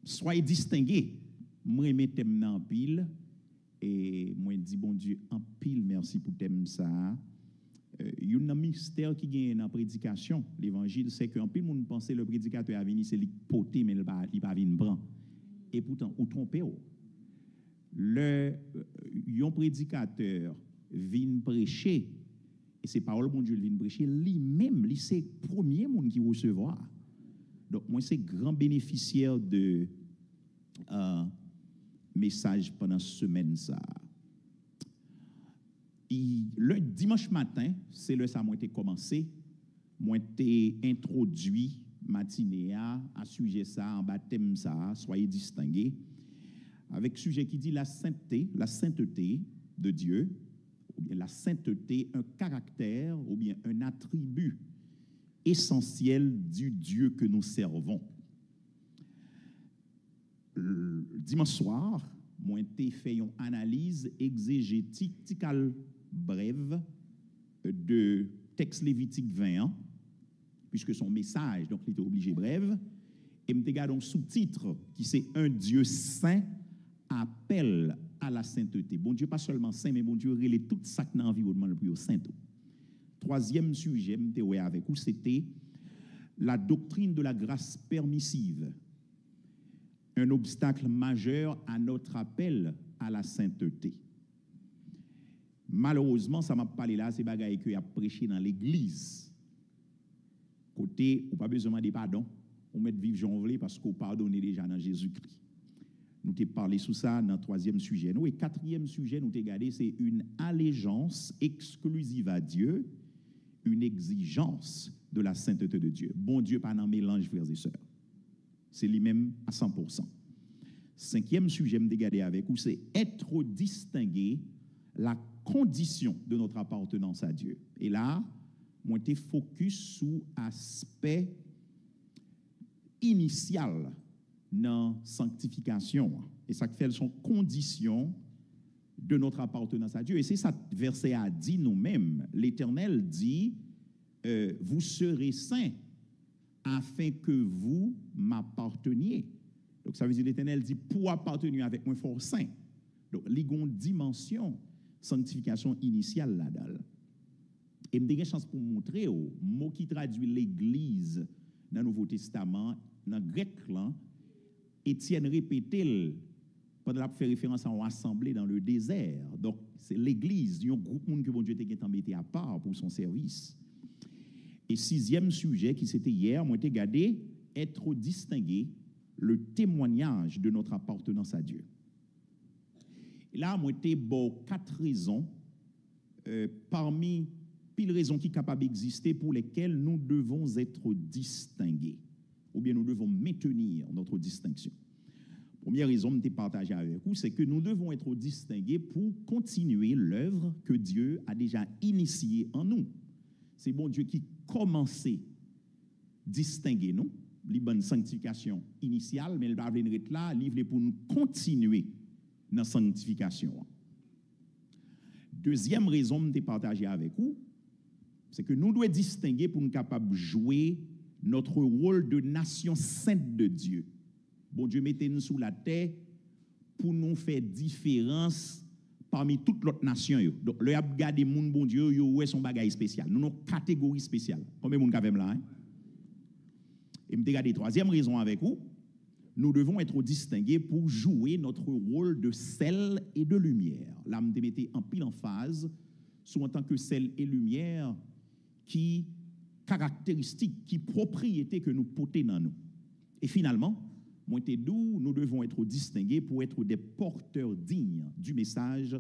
soyez distingués. Moi, je thème en pile. Et moi, je dis, bon Dieu, en pile, merci pour thème ça. Il y a un mystère qui gagne dans la prédication. L'évangile, c'est qu'en pile, on pense que le prédicateur a venu, c'est l'hypothèse, mais il va venir prendre. Et pourtant, ou trompez un prédicateur vient prêcher, et c'est parole bon Dieu vient prêcher, lui-même, c'est le premier monde qui recevra. Donc, moi, c'est grand bénéficiaire de message pendant semaine ça. Le dimanche matin, c'est le ça moi été commencé, moi été introduit matinée à sujet ça en baptême ça, soyez distingués avec sujet qui dit la sainteté de Dieu, ou bien la sainteté, un caractère ou bien un attribut essentiel du Dieu que nous servons. Le dimanche soir, moi j'ai fait une analyse exégétique brève de texte Lévitique 21, puisque son message, donc il était obligé brève, et me regarde un sous-titre qui c'est un Dieu saint appelle à la sainteté. Bon Dieu pas seulement saint, mais bon Dieu relève tout ça dans l'environnement le plus saint. Troisième sujet, avec vous, c'était la doctrine de la grâce permissive, un obstacle majeur à notre appel à la sainteté. Malheureusement, ça m'a parlé là, c'est bagaille que a prêché dans l'église. Côté, ou pas besoin de pardon, on met vivre janvier parce qu'on pardonne déjà dans Jésus-Christ. Nous t'ai parlé sous ça dans le troisième sujet. Nous, et quatrième sujet, nous t'ai gardé, c'est une allégeance exclusive à Dieu, une exigence de la sainteté de Dieu. Bon Dieu, pas dans mélange, frères et sœurs. C'est lui-même à 100%. Cinquième sujet, je me gardé avec vous, c'est être distingué, la condition de notre appartenance à Dieu. Et là, moi, t'ai focus sur l'aspect initial dans sanctification. Et ça fait son condition de notre appartenance à Dieu. Et c'est ça, verset a dit nous-mêmes. L'Éternel dit, vous serez saints afin que vous m'apparteniez. Donc ça veut dire l'Éternel dit, pour appartenir avec moi, il faut saint. Donc, il y a une dimension sanctification initiale là-dedans. Et je me chance pour montrer au mot qui traduit l'Église dans le Nouveau Testament, dans le grec, là, Étienne répétait pendant la fait référence à une assemblée dans le désert. Donc, c'est l'Église, un groupe de monde que bon Dieu t'a mis à part pour son service. Et sixième sujet qui c'était hier, moi j'ai gardé être distingué, le témoignage de notre appartenance à Dieu. Et là, moi j'ai bon 4 raisons parmi pile raisons qui sont capables d'exister pour lesquelles nous devons être distingués, ou bien nous devons maintenir notre distinction. Première raison que je partage avec vous, c'est que nous devons être distingués pour continuer l'œuvre que Dieu a déjà initiée en nous. C'est bon Dieu qui commençait à distinguer nous, les bonnes sanctifications initiales, mais il va venir être là, livrer pour nous continuer dans la sanctification. Deuxième raison que je partage avec vous, c'est que nous devons distinguer pour nous capables de jouer notre rôle de nation sainte de Dieu. Bon Dieu, mettez-nous sous la terre pour nous faire différence parmi toutes les nations. Donc, le abgade des gens, bon Dieu, yo son bagage spécial. Nous avons une catégorie spéciale. Combien de monde avez là? Hein? Et me regarder troisième raison avec vous, nous devons être distingués pour jouer notre rôle de sel et de lumière. Là, me mettez en pile en phase sur en tant que sel et lumière qui caractéristiques, qui propriétés que nous portons dans nous. Et finalement, moi t'ai dit, nous devons être distingués pour être des porteurs dignes du message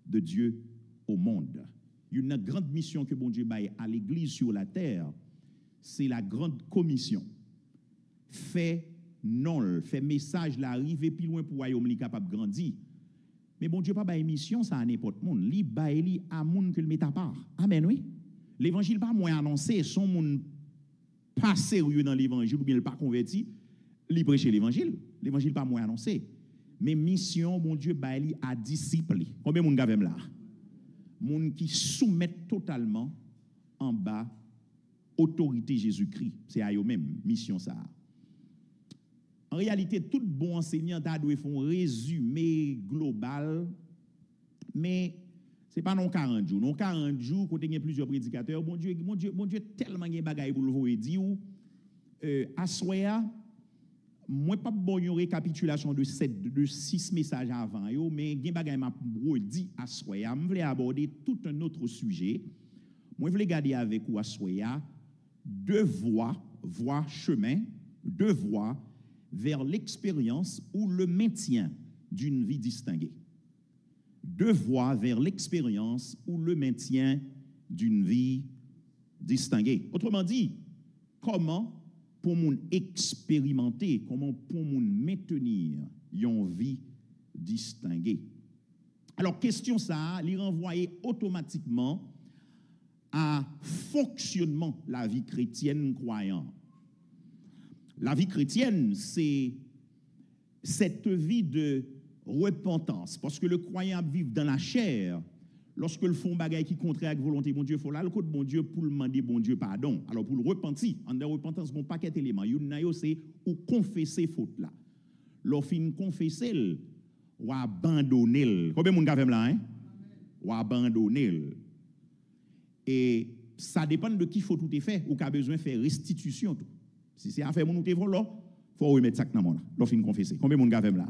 de Dieu au monde. Une grande mission que bon Dieu baille à l'église sur la terre, c'est la grande commission. Fait non, fait message l'arriver plus loin pour royaume li capable grandir. Mais bon Dieu pas baille mission ça à n'importe monde, li baille li à monde que le met à part. Amen oui. L'évangile pas moins annoncé, son monde pas sérieux dans l'évangile ou bien le pas converti. Li prêcher l'évangile pas moins annoncé, mais mission mon Dieu baili à disciples. Combien moun gavem là? Moun qui soumettent totalement en bas autorité Jésus-Christ, c'est à eux même mission ça. En réalité, tout bon enseignant doit faire un résumé global, mais ce n'est pas non 40 jours. Non 40 jours, quand il y a plusieurs prédicateurs, bon Dieu, tellement de bagailles pour le voir dire, à soya, moi pas bon une récapitulation de 6 messages avant, mais il y a bagailles m'a dit à soya, je voulais aborder tout un autre sujet. Moi je voulais garder avec vous à soya deux voies chemin, deux voies vers l'expérience ou le maintien d'une vie distinguée. Deux voies vers l'expérience ou le maintien d'une vie distinguée. Autrement dit, comment pour mon expérimenter, comment pour mon maintenir une vie distinguée. Alors, question ça, les renvoyer automatiquement à fonctionnement la vie chrétienne croyante. La vie chrétienne, c'est cette vie de repentance, parce que le croyant vit dans la chair. Lorsque le font bagaille qui contraire avec volonté bon Dieu, il faut là le côté bon Dieu pour le demander bon Dieu pardon. Alors pour le repentir, en de repentance, il y a un paquet d'éléments. Il y a c'est ou confesser faute là. Lorsqu'on confesser, ou abandonner. Combien de monde fait là hein? Ou abandonner. Et ça dépend de qui faut tout est fait ou qui a besoin de faire restitution tout. Si c'est affaire mon ou là, faut remettre ça dans mon là. Lorsqu'on confesser. Combien de monde fait là?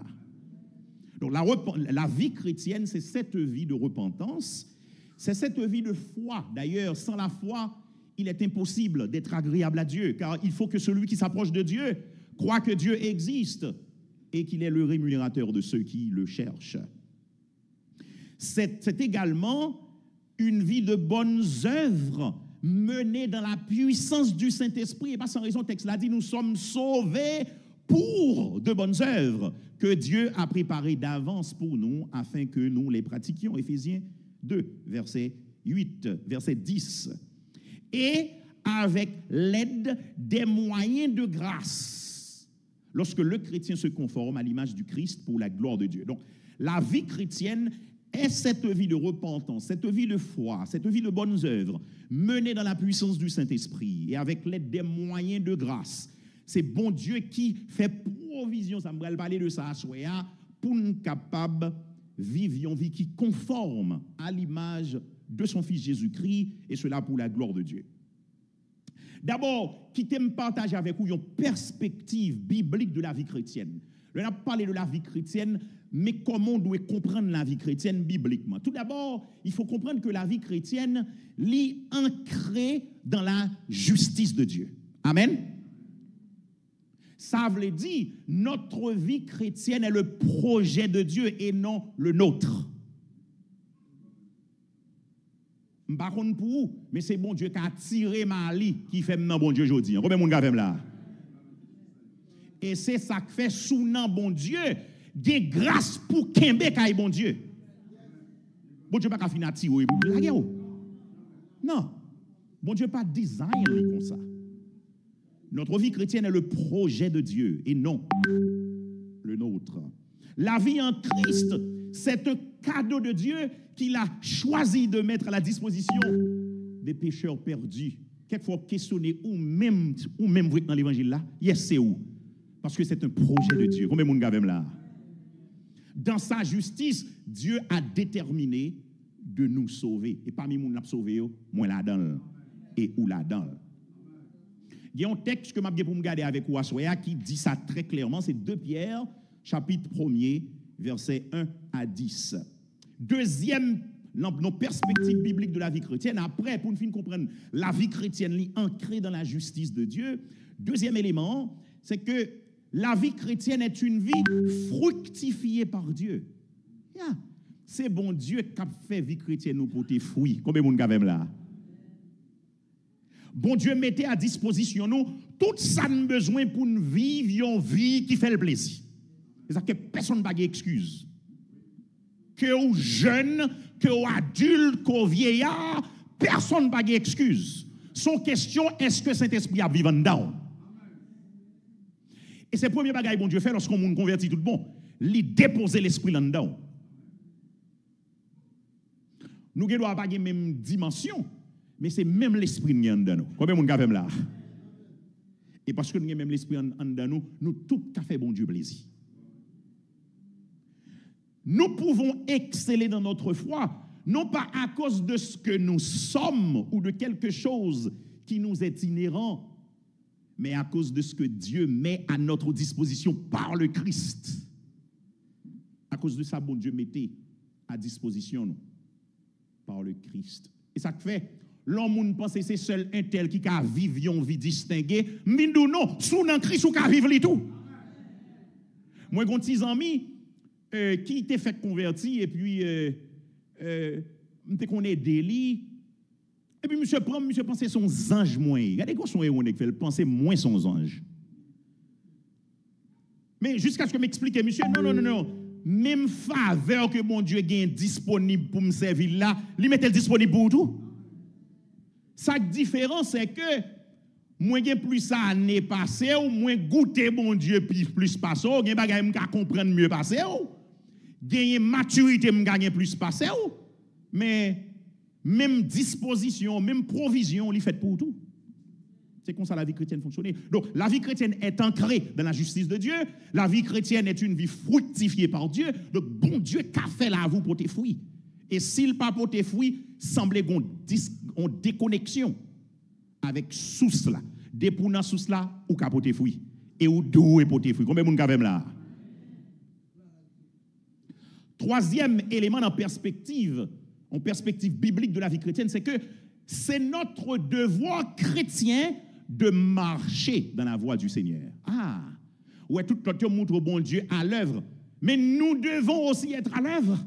Donc la vie chrétienne, c'est cette vie de repentance, c'est cette vie de foi. D'ailleurs, sans la foi, il est impossible d'être agréable à Dieu, car il faut que celui qui s'approche de Dieu croit que Dieu existe et qu'il est le rémunérateur de ceux qui le cherchent. C'est également une vie de bonnes œuvres menée dans la puissance du Saint-Esprit. Et pas sans raison, le texte l'a dit, nous sommes sauvés pour de bonnes œuvres que Dieu a préparées d'avance pour nous afin que nous les pratiquions. Éphésiens 2, verset 8, verset 10. Et avec l'aide des moyens de grâce, lorsque le chrétien se conforme à l'image du Christ pour la gloire de Dieu. Donc, la vie chrétienne est cette vie de repentance, cette vie de foi, cette vie de bonnes œuvres menée dans la puissance du Saint-Esprit et avec l'aide des moyens de grâce. C'est bon Dieu qui fait provision, ça me va parler de ça à soya, pour nous capables de vivre une vie qui conforme à l'image de son Fils Jésus-Christ, et cela pour la gloire de Dieu. D'abord, qui t'aime partager avec vous une perspective biblique de la vie chrétienne. On a parlé de la vie chrétienne, mais comment on doit comprendre la vie chrétienne bibliquement? Tout d'abord, il faut comprendre que la vie chrétienne est ancrée dans la justice de Dieu. Amen. Ça veut dire, notre vie chrétienne est le projet de Dieu et non le nôtre. Par contre, pour vous, mais c'est bon Dieu qui a tiré Mali qui fait maintenant bon Dieu aujourd'hui. Combien de monde fait là? Et c'est ça qui fait sous nom bon Dieu, des grâces pour Kembe qui bon Dieu. Bon Dieu pas finir tirer pour blaguer. Non. Bon Dieu pas design comme ça. Notre vie chrétienne est le projet de Dieu et non le nôtre. La vie en Christ, c'est un cadeau de Dieu qu'il a choisi de mettre à la disposition des pécheurs perdus. Quelquefois questionner ou même vous êtes dans l'évangile là, yes, c'est où? Parce que c'est un projet de Dieu. Combien de monde avez là? Dans sa justice, Dieu a déterminé de nous sauver. Et parmi nous, nous l'avons sauvé, moi là-dedans. Et où là-dedans? Il y a un texte que je vais pour me garder avec vous qui dit ça très clairement. C'est 2 Pierre, chapitre 1er, versets 1 à 10. Deuxième, nos perspectives bibliques de la vie chrétienne. Après, pour nous finir comprendre la vie chrétienne ancrée dans la justice de Dieu. Deuxième élément, c'est que la vie chrétienne est une vie fructifiée par Dieu. Yeah. C'est bon Dieu qui a fait vie chrétienne nous porter fruits. Combien de monde avez là? Bon Dieu mettait à disposition nous tout ça nous besoin pour nous vivre une vie qui fait le plaisir. C'est ça que personne n'a d'excuse. Que aux jeunes, que aux adultes, qu'aux vieillards, personne n'a d'excuse. Son question, est-ce que Saint-Esprit a vivant dedans? Et c'est le premier bagage bon Dieu fait lorsqu'on convertit tout bon. Il déposer l'esprit là-dedans. Nous ne devons pas avoir même dimension, mais c'est même l'esprit qui est dedans. Combien de monde là? Et parce que nous avons même l'esprit en nous, nous tous qu'à fait bon Dieu plaisir. Nous pouvons exceller dans notre foi, non pas à cause de ce que nous sommes ou de quelque chose qui nous est inhérent, mais à cause de ce que Dieu met à notre disposition par le Christ. À cause de ça, bon Dieu mettait à disposition nous, par le Christ. Et ça fait, l'homme pense que c'est seul un tel qui a vivre une vie distinguée, mais nous non, sous dans Christ ou qui vivre tout. Moi, j'ai 6 amis qui était fait convertir et puis qu'on est délit. Et puis monsieur pensait son ange moins. Regardez quoi son héros qui fait, penser moins son ange. Mais jusqu'à ce que m'explique monsieur, non. Même faveur que mon Dieu gagne disponible pour me servir là, lui met disponible pour tout. Sa différence c'est que moins gain plus ça année passée ou moins goûter mon Dieu plus passé, gain bagay m'ka comprendre mieux passé ou gain maturité m'gagner plus passé ou mais même disposition, même provision, on l'y fait pour tout. C'est comme ça la vie chrétienne fonctionne. Donc, la vie chrétienne est ancrée dans la justice de Dieu. La vie chrétienne est une vie fructifiée par Dieu. Donc, bon Dieu, qu'a fait là vous pour tes fruits? Et s'il pas pour tes fruits, semblait qu'on déconnexion avec source là. Dès pour dans source là, ou qu'a pour tes fruits. Et ou doué pour tes fruits. Combien de monde même là? Troisième élément en perspective biblique de la vie chrétienne, c'est que c'est notre devoir chrétien de marcher dans la voie du Seigneur. Ah, ouais, tout le temps montre bon Dieu à l'œuvre, mais nous devons aussi être à l'œuvre.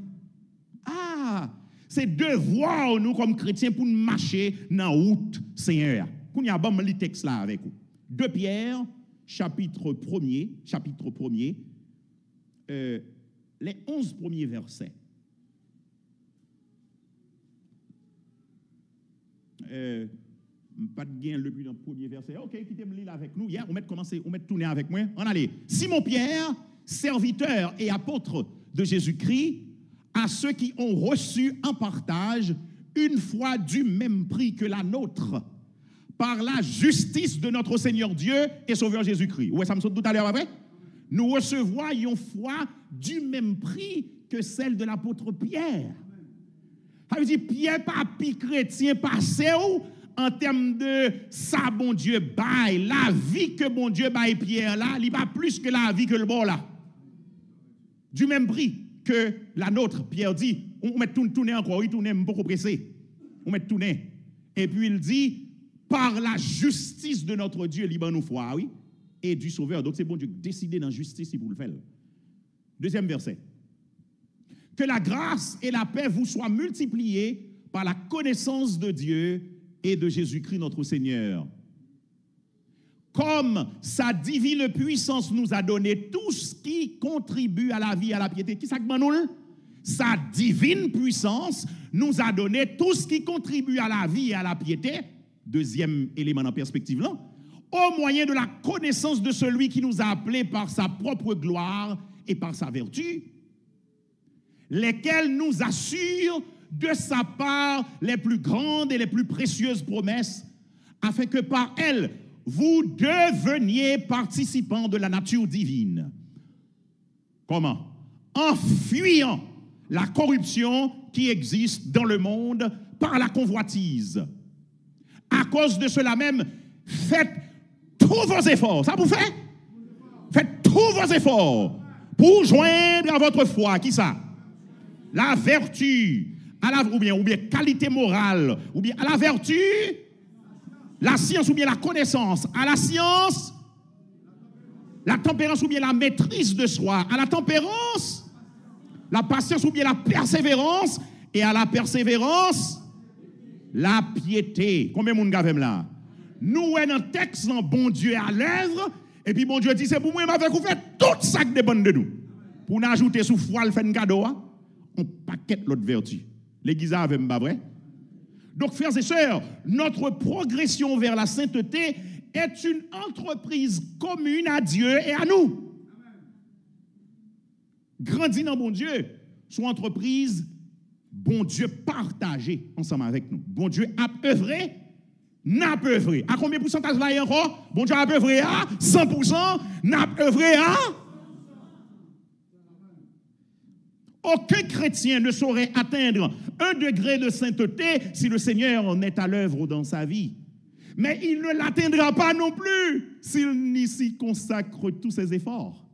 Ah, c'est devoir nous comme chrétiens pour nous marcher dans la route Seigneur. Qu'on y a bon le texte là avec vous. 2 Pierre, chapitre 1er, les 11 premiers versets. Pas de gain depuis dans le premier verset. Ok, quittez me lire avec nous. Hier, on met tourner avec moi. On allait. Simon Pierre, serviteur et apôtre de Jésus-Christ, à ceux qui ont reçu en partage une foi du même prix que la nôtre, par la justice de notre Seigneur Dieu et Sauveur Jésus-Christ. Ouais, ça me saute tout à l'heure après. Nous recevons une foi du même prix que celle de l'apôtre Pierre. Ça veut dire Pierre pas pi chrétien passé ou en termes de ça bon Dieu bail, la vie que bon Dieu bail Pierre là, il pas plus que la vie que le bon là. Du même prix que la nôtre, Pierre dit, on met tourner encore, il tourne beaucoup pressé. On met tourner. Et puis il dit par la justice de notre Dieu, il nous foi, oui, et du Sauveur. Donc c'est bon Dieu décider dans justice pour le faire. Deuxième verset. Que la grâce et la paix vous soient multipliées par la connaissance de Dieu et de Jésus-Christ notre Seigneur. Comme sa divine puissance nous a donné tout ce qui contribue à la vie et à la piété. Qui ça que nous? Sa divine puissance nous a donné tout ce qui contribue à la vie et à la piété. Deuxième élément en perspective là. Au moyen de la connaissance de celui qui nous a appelés par sa propre gloire et par sa vertu, lesquels nous assurent de sa part les plus grandes et les plus précieuses promesses, afin que par elles, vous deveniez participants de la nature divine. Comment? En fuyant la corruption qui existe dans le monde par la convoitise. À cause de cela même, faites tous vos efforts. Ça vous fait? Faites tous vos efforts pour joindre à votre foi. Qui ça? La vertu, ou bien qualité morale, ou bien à la vertu, la science ou bien la connaissance, à la science, la tempérance ou bien la maîtrise de soi, à la tempérance, la patience ou bien la persévérance, et à la persévérance, la piété. Combien de monde gavem là? Nous, dans un texte, bon Dieu à l'œuvre, et puis bon Dieu dit, c'est pour moi, avec vous faites tout ça qui dépend de nous. Pour nous ajouter sous foi, le fait un cadeau, on paquette l'autre vertu. L'église avait pas vrai. Donc, frères et sœurs, notre progression vers la sainteté est une entreprise commune à Dieu et à nous. Grandir dans bon Dieu, son entreprise, bon Dieu partagée ensemble avec nous. Bon Dieu a œuvré, n'a pas œuvré. À combien de pourcentage là encore? Bon Dieu a œuvré à 100%, n'a pas œuvré à. Aucun chrétien ne saurait atteindre un degré de sainteté si le Seigneur n'est à l'œuvre dans sa vie. Mais il ne l'atteindra pas non plus s'il n'y s'y consacre tous ses efforts.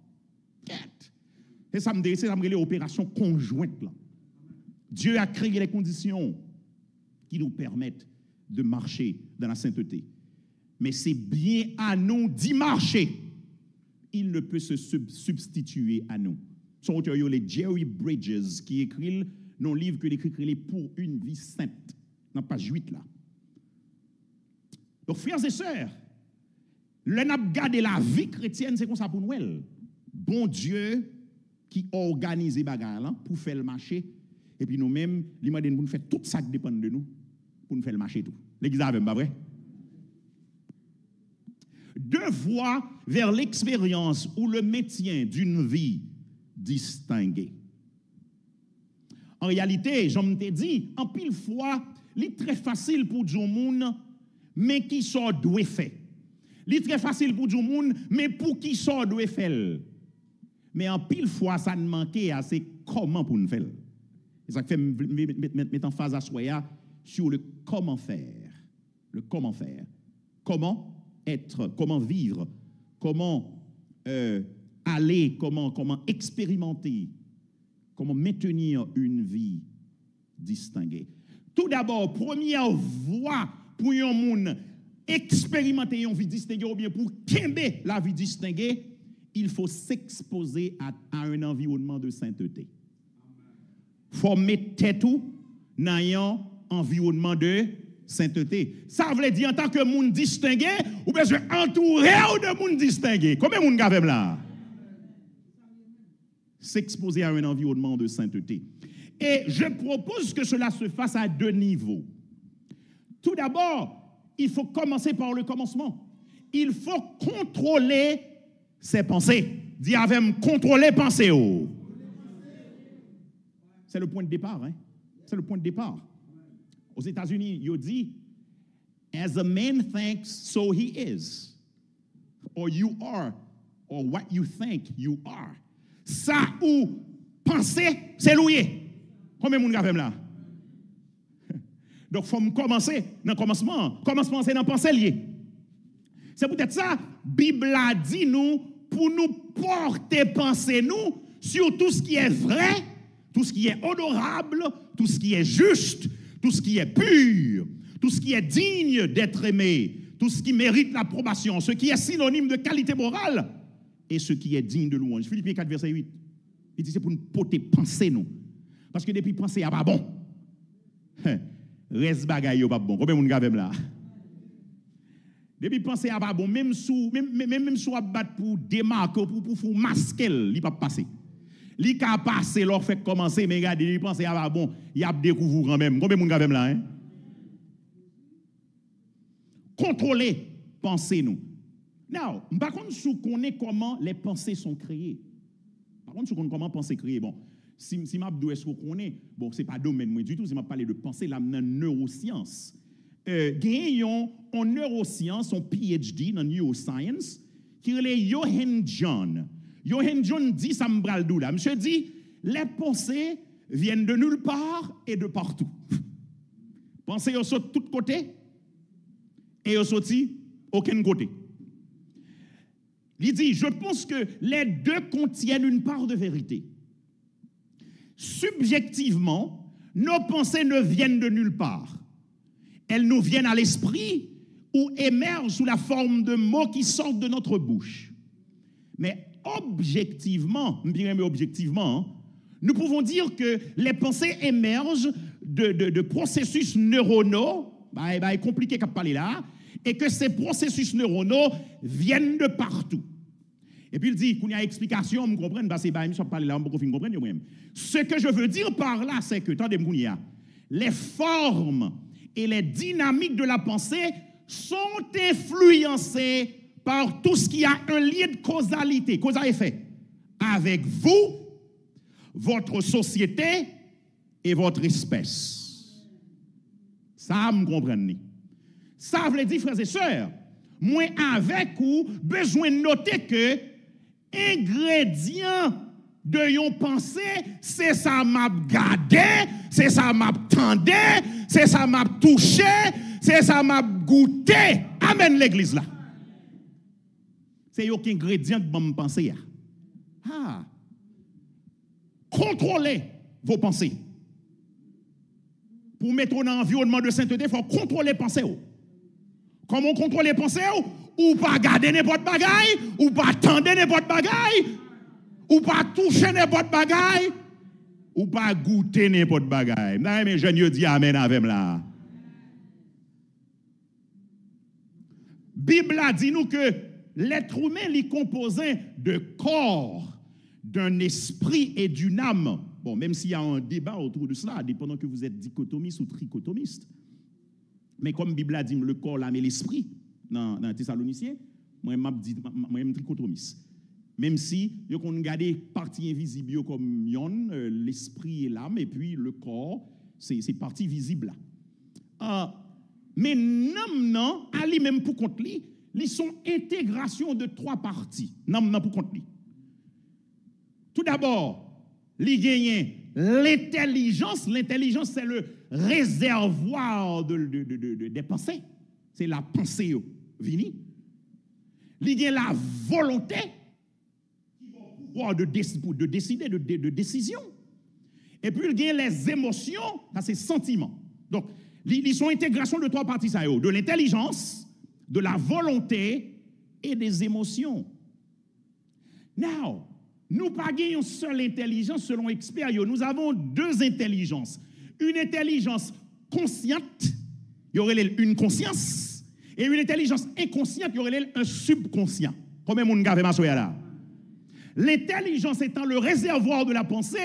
Et ça me dit, c'est l'opération conjointe là. Dieu a créé les conditions qui nous permettent de marcher dans la sainteté. Mais c'est bien à nous d'y marcher. Il ne peut se substituer à nous. Son auteur, les Jerry Bridges, qui écrit dans le livre que l'écrit pour une vie sainte, dans page 8 là. Donc, frères et sœurs, le n'a gardé la vie chrétienne, c'est comme ça pour nous. Bon Dieu qui organise les bagages pour faire le marché, et puis nous-mêmes, nous nous faire tout ça qui dépend de nous, pour nous faire le marché tout. L'église avait pas vrai? Deux voies vers l'expérience ou le maintien d'une vie distinguée. En réalité, j'en t'ai dit, en pile fois, c'est très facile pour du monde, mais qui sort doué fait. C'est très facile pour du monde, mais pour qui sort doué fait. Mais en pile fois, ça ne manquait à c'est comment pour nous faire. Et ça fait mettre en phase à soi sur le comment faire. Le comment faire. Comment être, comment vivre, comment aller, comment expérimenter, comment maintenir une vie distinguée. Tout d'abord, première voie pour un monde expérimenter une vie distinguée ou bien pour qu'aimer la vie distinguée, il faut s'exposer à un environnement de sainteté. Il faut mettre tout dans un environnement de sainteté. Ça veut dire en tant que monde distingué, ou bien entouré de monde distingué. Combien de monde avez là? S'exposer à un environnement de sainteté. Et je propose que cela se fasse à deux niveaux. Tout d'abord, il faut commencer par le commencement. Il faut contrôler ses pensées. Dis avec contrôler pensées. C'est le point de départ. Hein? C'est le point de départ. Aux États-Unis, il dit, as a man thinks, so he is. Or you are. Or what you think, you are. Ça ou penser, c'est loué. Combien de monde avez là? Donc, il faut commencer dans le commencement. Commencement, c'est dans la pensée liée. C'est peut-être ça, la Bible a dit nous, pour nous porter pensée nous sur tout ce qui est vrai, tout ce qui est honorable, tout ce qui est juste, tout ce qui est pur, tout ce qui est digne d'être aimé, tout ce qui mérite l'approbation, ce qui est synonyme de qualité morale et ce qui est digne de louange. Philippiens 4, verset 8. Il dit c'est pour nous porter pensée nous. Parce que depuis penser, ah pas bon. Reste bagaille pas bon. Combien de monde avez là? Depuis penser, ah pas bon, même sous à battre pour démarquer, pour masquer, il ne pas passer. Il a passé, leur fait commencer, mais regardez, il pense, ah pas bon, il a découvert quand même. Combien de monde avez là? Hein? Contrôler, pensez nous. Now, par contre, si on connaît comment les pensées sont créées. Par contre, si on connaît comment penser créées, bon. Si je est-ce qu'on connaît, bon, ce n'est pas domaine moi du tout, si je parle de pensée, là, dans neurosciences. Gagnons en neurosciences, en PhD dans neuroscience, qui est Johan John. Johan John dit, ça me bral là. Monsieur dit, les pensées viennent de nulle part et de partout. Pensées, elles sautent de tous côtés et elles sautent aucun côté. Il dit, je pense que les deux contiennent une part de vérité. Subjectivement, nos pensées ne viennent de nulle part. Elles nous viennent à l'esprit ou émergent sous la forme de mots qui sortent de notre bouche. Mais objectivement, nous pouvons dire que les pensées émergent de processus neuronaux, c'est compliqué qu'à parler là, et que ces processus neuronaux viennent de partout. Et puis il dit, qu'il y a explication, vous comprenez, parce que je parle là, vous comprenez moi-même. Ce que je veux dire par là, c'est que, attendez-moi, les formes et les dynamiques de la pensée sont influencées par tout ce qui a un lien de causalité, cause à effet, avec vous, votre société et votre espèce. Ça, vous comprenez. Ça veut dire, frères et sœurs, moi avec ou besoin de noter que ingrédient de yon pensée, c'est ça m'a gardé, c'est ça m'a tendé, c'est ça m'a touché, c'est ça m'a goûté. Amen l'église là. C'est yon ingrédient que me penser. Ah. Contrôlez vos pensées. Pour mettre dans un environnement de sainteté, il faut contrôler les pensées. Comment contrôler les pensées? Ou pas garder n'importe bagaille, ou pas tendre n'importe bagaille, ou pas toucher n'importe bagaille, ou pas goûter n'importe bagaille. Mais je dis amen avec là. Bible a dit nous que l'être humain est composé de corps, d'un esprit et d'une âme. Bon, même s'il y a un débat autour de cela, dépendant que vous êtes dichotomiste ou trichotomiste. Mais comme la Bible a dit, le corps, l'âme et l'esprit, dans Thessaloniciens, moi, je suis trichotomiste. Même si, on regarde partie invisible comme l'esprit et l'âme, et puis le corps, c'est partie visible là. Mais non, Ali même pour compte lui, ils sont intégration de trois parties. Non, pour compte lui. Tout d'abord, il gagne l'intelligence. L'intelligence, c'est le réservoir des pensées. C'est la pensée vini. Il gagne la volonté de décider, de décision. Et puis, il gagne les émotions, ça c'est sentiments. Donc, ils sont intégration de trois parties, ça, de l'intelligence, de la volonté et des émotions. Now, nous pas une seule intelligence selon experts. Nous avons deux intelligences. Une intelligence consciente, il y aurait une conscience, et une intelligence inconsciente, il y aurait un subconscient. Combien de monde avez ma là? L'intelligence étant le réservoir de la pensée,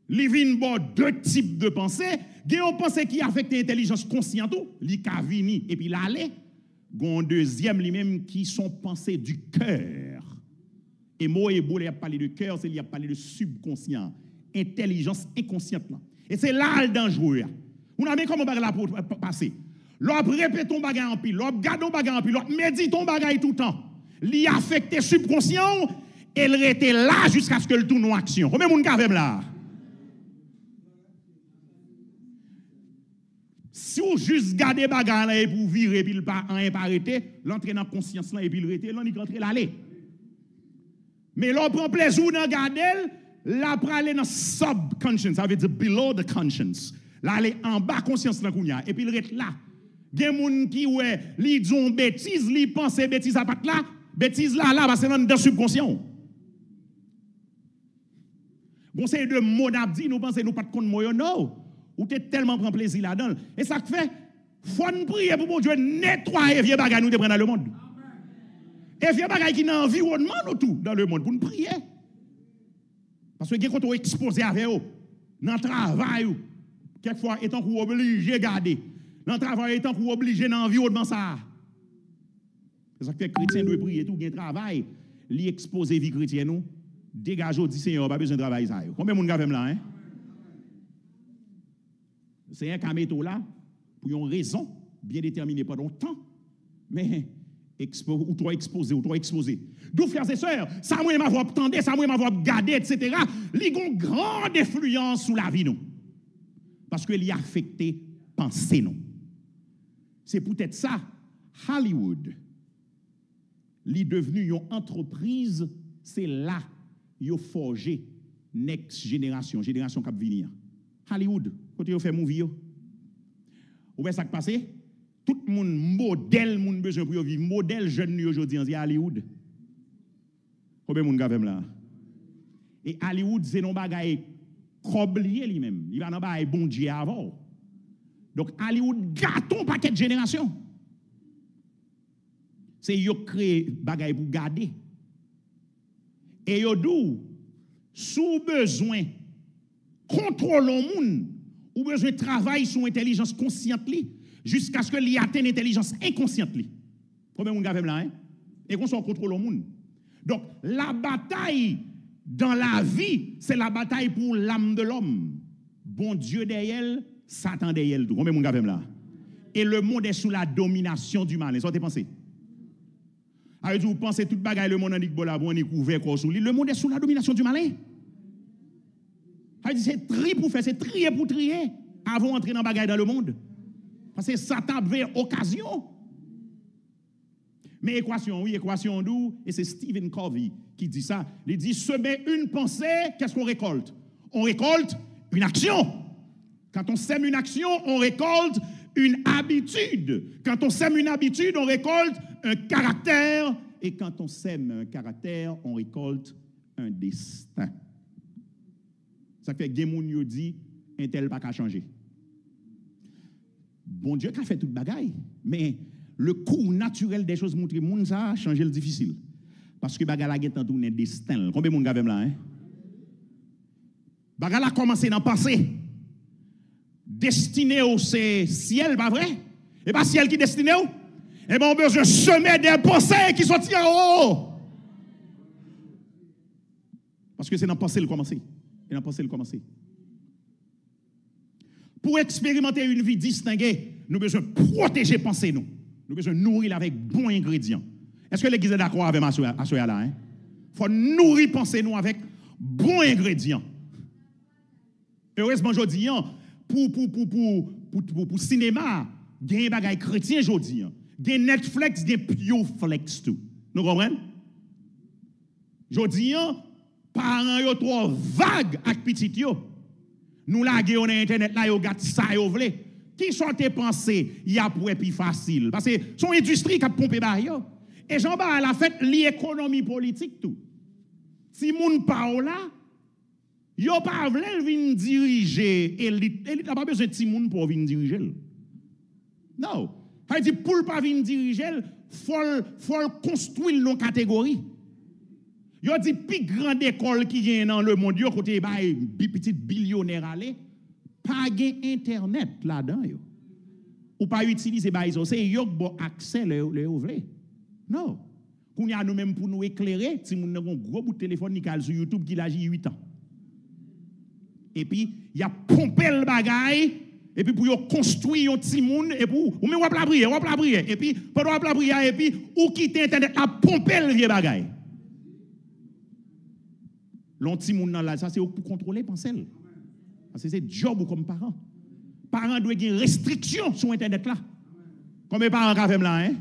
il y a deux types de pensée. Il y a une pensée qui affecte l'intelligence consciente, l'ikavini, et puis l'aller. Il y a un deuxième, lui-même, qui sont pensées du cœur. Et moi, il a parlé de cœur, c'est il a parlé de subconscient, intelligence inconsciente. Et c'est là le dangereux. Vous n'avez comment on va passer. L'on répète ton bagage en pile, l'on garde ton bagage en pile, l'on médite ton bagage tout le temps. L'y affecté subconscient, elle était là jusqu'à ce que le tourne en action. Combien de monde avez là? Si vous juste gardez bagage là et pour virer et puis pas arrêter, l'entrer dans conscience là et puis le rester, l'on y rentre l'aller. Mais l'on prend plaisir dans garder, là pour aller dans subconscious, ça veut dire below the conscience. Là aller en bas conscience là kounya et puis il reste là. Gen moun qui ouais, li disons bêtise, li pense bêtise à pas là, bêtise là parce que dans subconscient. Bon c'est de mots d'abdi, nous pensons nous pas de compte moyo non. Ou t'es tellement prend plaisir là-dedans. Et ça fait faut nous prier pour bon Dieu nettoyer vieux bagages nous te prendre dans le monde. Et vieux bagages qui dans l'environnement nous tout dans le monde pour nous prier. Parce que quand on exposé avec eux dans le travail, quelquefois étant qu'on obligé de garder, dans le travail étant qu'on obligé dans l'environnement ça. C'est ça que les chrétiens doivent prier tout, bien travail, li exposer vie chrétienne nous, dégage au dit Seigneur, pas besoin de travailler ça. Combien de monde avez là hein? C'est un caméto là pour une raison bien déterminée pendant longtemps. Mais ou toi exposé. D'où frères et sœurs, ça moi m'avoir tendé, ça moi m'avoir gardé, etc. Li gon grande influence sur la vie nous. Parce que li affecté pensée nous. C'est peut-être ça Hollywood li devenu une entreprise, c'est là yo forgé next génération qui va venir. Hollywood, quand yo fait movie yo. Ou bien ça qui passe? Tout le monde modèle moun besoin pour vivre modèle jeune aujourd'hui en Hollywood. Combien de monde gavem là? Et Hollywood c'est non bagaille coblier lui-même. Il va non bagaille bon Dieu avant. Donc Hollywood gâton paquet de génération. C'est yo créé bagaille pour garder. Et yo dou sous besoin contrôlons moun ou besoin de travail sur intelligence consciente li jusqu'à ce que li atteigne intelligence inconsciente li. Combien moun gavem là hein? Et qu'on soit contrôle au monde. Donc la bataille dans la vie, c'est la bataille pour l'âme de l'homme. Bon Dieu derrière, Satan derrière. Combien moun gavem là? et le monde est sous la domination du malin. Ça, vous pensez? Alors, vous pensez tout bagaille, le monde en dit que on est couvert sous lui. Le monde est sous la domination du malin. C'est tri pour faire, c'est trier pour trier avant d'entrer dans bagaille dans le monde. Parce que Satan veut occasion. Mais équation, oui, équation d'où? Et c'est Stephen Covey qui dit ça. Il dit, semer une pensée, qu'est-ce qu'on récolte? On récolte une action. Quand on sème une action, on récolte une habitude. Quand on sème une habitude, on récolte un caractère. Et quand on sème un caractère, on récolte un destin. Ça fait que Gemoun dit, un tel pas qu'à changer. Bon Dieu qui a fait toute bagaille, mais le cours naturel des choses montre moun ça a changé le difficile. Parce que bagaille la guette tourner destin. Combien de monde gavem là hein? Bagaille a commencé dans passé. Destiné au c'est ciel, pas vrai? Et pas ciel qui destiné au? Et ben on besoin semer des pensées qui sont en haut. Parce que c'est dans passé le commencer. Et dans passé le commencer. Pour expérimenter une vie distinguée, nous besoin protéger pensée nous. Nous besoin nourrir avec bons ingrédients. Est-ce que l'église est d'accord avec ma soeur là hein? Faut nourrir pensée nous avec bons ingrédients. Heureusement aujourd'hui pour cinéma, il y a des bagages chrétiens aujourd'hui. Il y a Netflix, il y a Pioflex tout. Nous comprenez? Aujourd'hui, parents sont trop vagues avec petit yo. Nous laguer on internet là yo gâte ça yo vle. Qui sont tes pensées, il y a pour plus facile parce que son industrie qui a pompé ba yo. Et Jean ba la fait l'économie politique tout. Si moun pa là, yo pa vle vinn diriger élite n'a pas besoin de ti moun pour vinn diriger. Non. Ça dit pour pas vinn diriger, faut construire nos catégories. Yo dit plus grande école qui vient dans le monde yo côté bay petit billionnaire aller pas gain internet là-dedans yo. Ou pas utiliser bay c'est yo bon accès le vle. Non. Qu'on y a nous même pour nous éclairer, si nous avons un gros bout de téléphone sur YouTube qui l'agit 8 ans. Et puis il y a pompé le bagaille et puis pour yo construire un petit monde et pour ou même on la prière et puis pendant la prière et puis ou quitter internet à pomper le vieux bagaille. L'anti moun nan là ça c'est pour contrôler pensée. Parce que c'est job comme parent. Parents doivent avoir restriction sur internet là. Combien de parents ka fait là hein?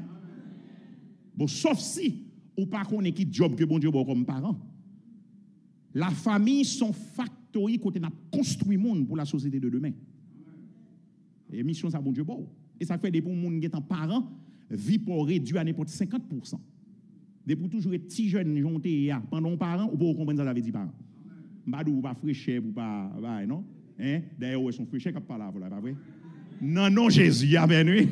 Bon sauf si ou pas connaît qui job que bon Dieu bon comme parent. La famille sont factory côté n'a construit monde pour la société de demain. Et mission ça bon Dieu bon. Et ça fait des pour monde qui est parent vie pour réduire à n'importe 50%. De pour toujours être petit jeune jonté pendant parents ou pour comprendre ça avait dit parents. Mbadou pas fraîcheur ou pas non hein d'ailleurs ils sont fraîcheurs qui parle là pas vrai. Non Jésus avec nous.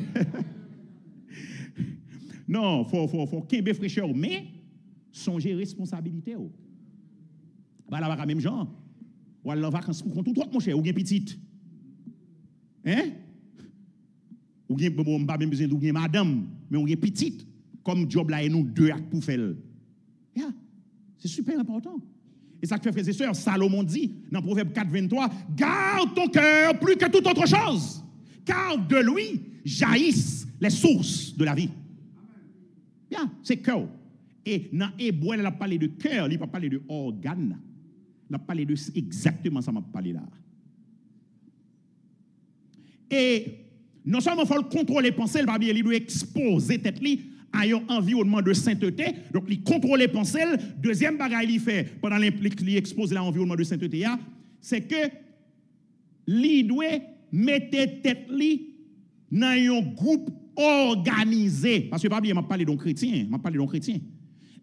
Non, faut qu'un fraîcheur mais songer responsabilité ou. Bah là même genre. Ou aller en vacances pour tout mon cher ou bien petite. Hein? Ou bien bon pas même besoin de madame mais ou bien petite. Comme job là et nous deux pour faire. Yeah. C'est super important. Et ça que fait frères et sœurs, Salomon dit dans Proverbe 4:23, garde ton cœur plus que toute autre chose, car de lui jaillissent les sources de la vie. Yeah, c'est cœur. Et dans Hébreu, il a parlé de cœur, il n'a pas parlé de organe. Il a parlé de exactement ça m'a parlé là. Et non seulement il faut contrôler les pensées, il doit exposer tête li à un environnement de sainteté, donc il contrôle les pensées. Deuxième bagaille il fait pendant qu'il expose l'environnement de sainteté, c'est que il doit mettre tête li dans un groupe organisé. Parce que pas bien m'a parlé d'un chrétien,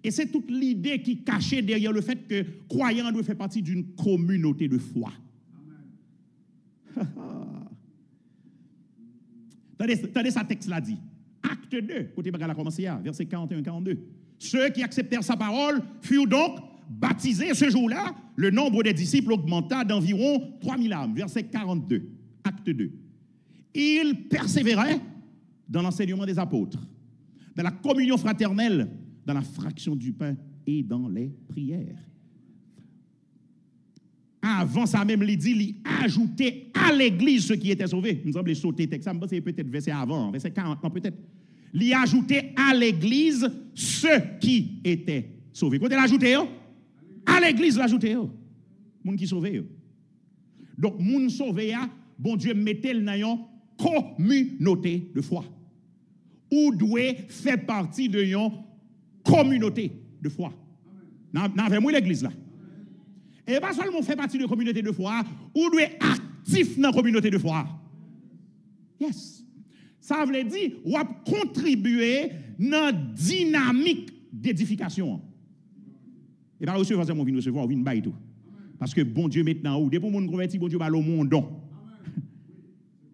Et c'est toute l'idée qui cachée derrière le fait que croyant doit faire partie d'une communauté de foi. Attendez ça texte là dit. Acte 2, côté bagarre a commencé hier, verset 41-42. Ceux qui acceptèrent sa parole furent donc baptisés ce jour-là. Le nombre des disciples augmenta d'environ 3000 âmes. Verset 42, acte 2. Ils persévéraient dans l'enseignement des apôtres, dans la communion fraternelle, dans la fraction du pain et dans les prières. avant ça même, il dit, il ajoutait à l'église ceux qui étaient sauvés. Il me semble sauter texte, ça me c'est peut-être verset avant, verset 40, non, peut-être. Il ajoutait à l'église ceux qui étaient sauvés. Quand il ajouté, à l'église, l'ajouté, moun qui sauvé. Donc, moun sauvé, bon Dieu mettait le dans communauté de foi. Ou doit faire partie de une communauté de foi. Dans l'église là. Et pas seulement faire partie de la communauté de foi, ou doit actif dans la communauté de foi. Yes. Ça veut dire, ou contribuer dans la dynamique d'édification. Et pas recevoir mon vin recevoir, vin bail tout. Parce que bon Dieu maintenant, ou depuis mon converti, bon Dieu va le monde don.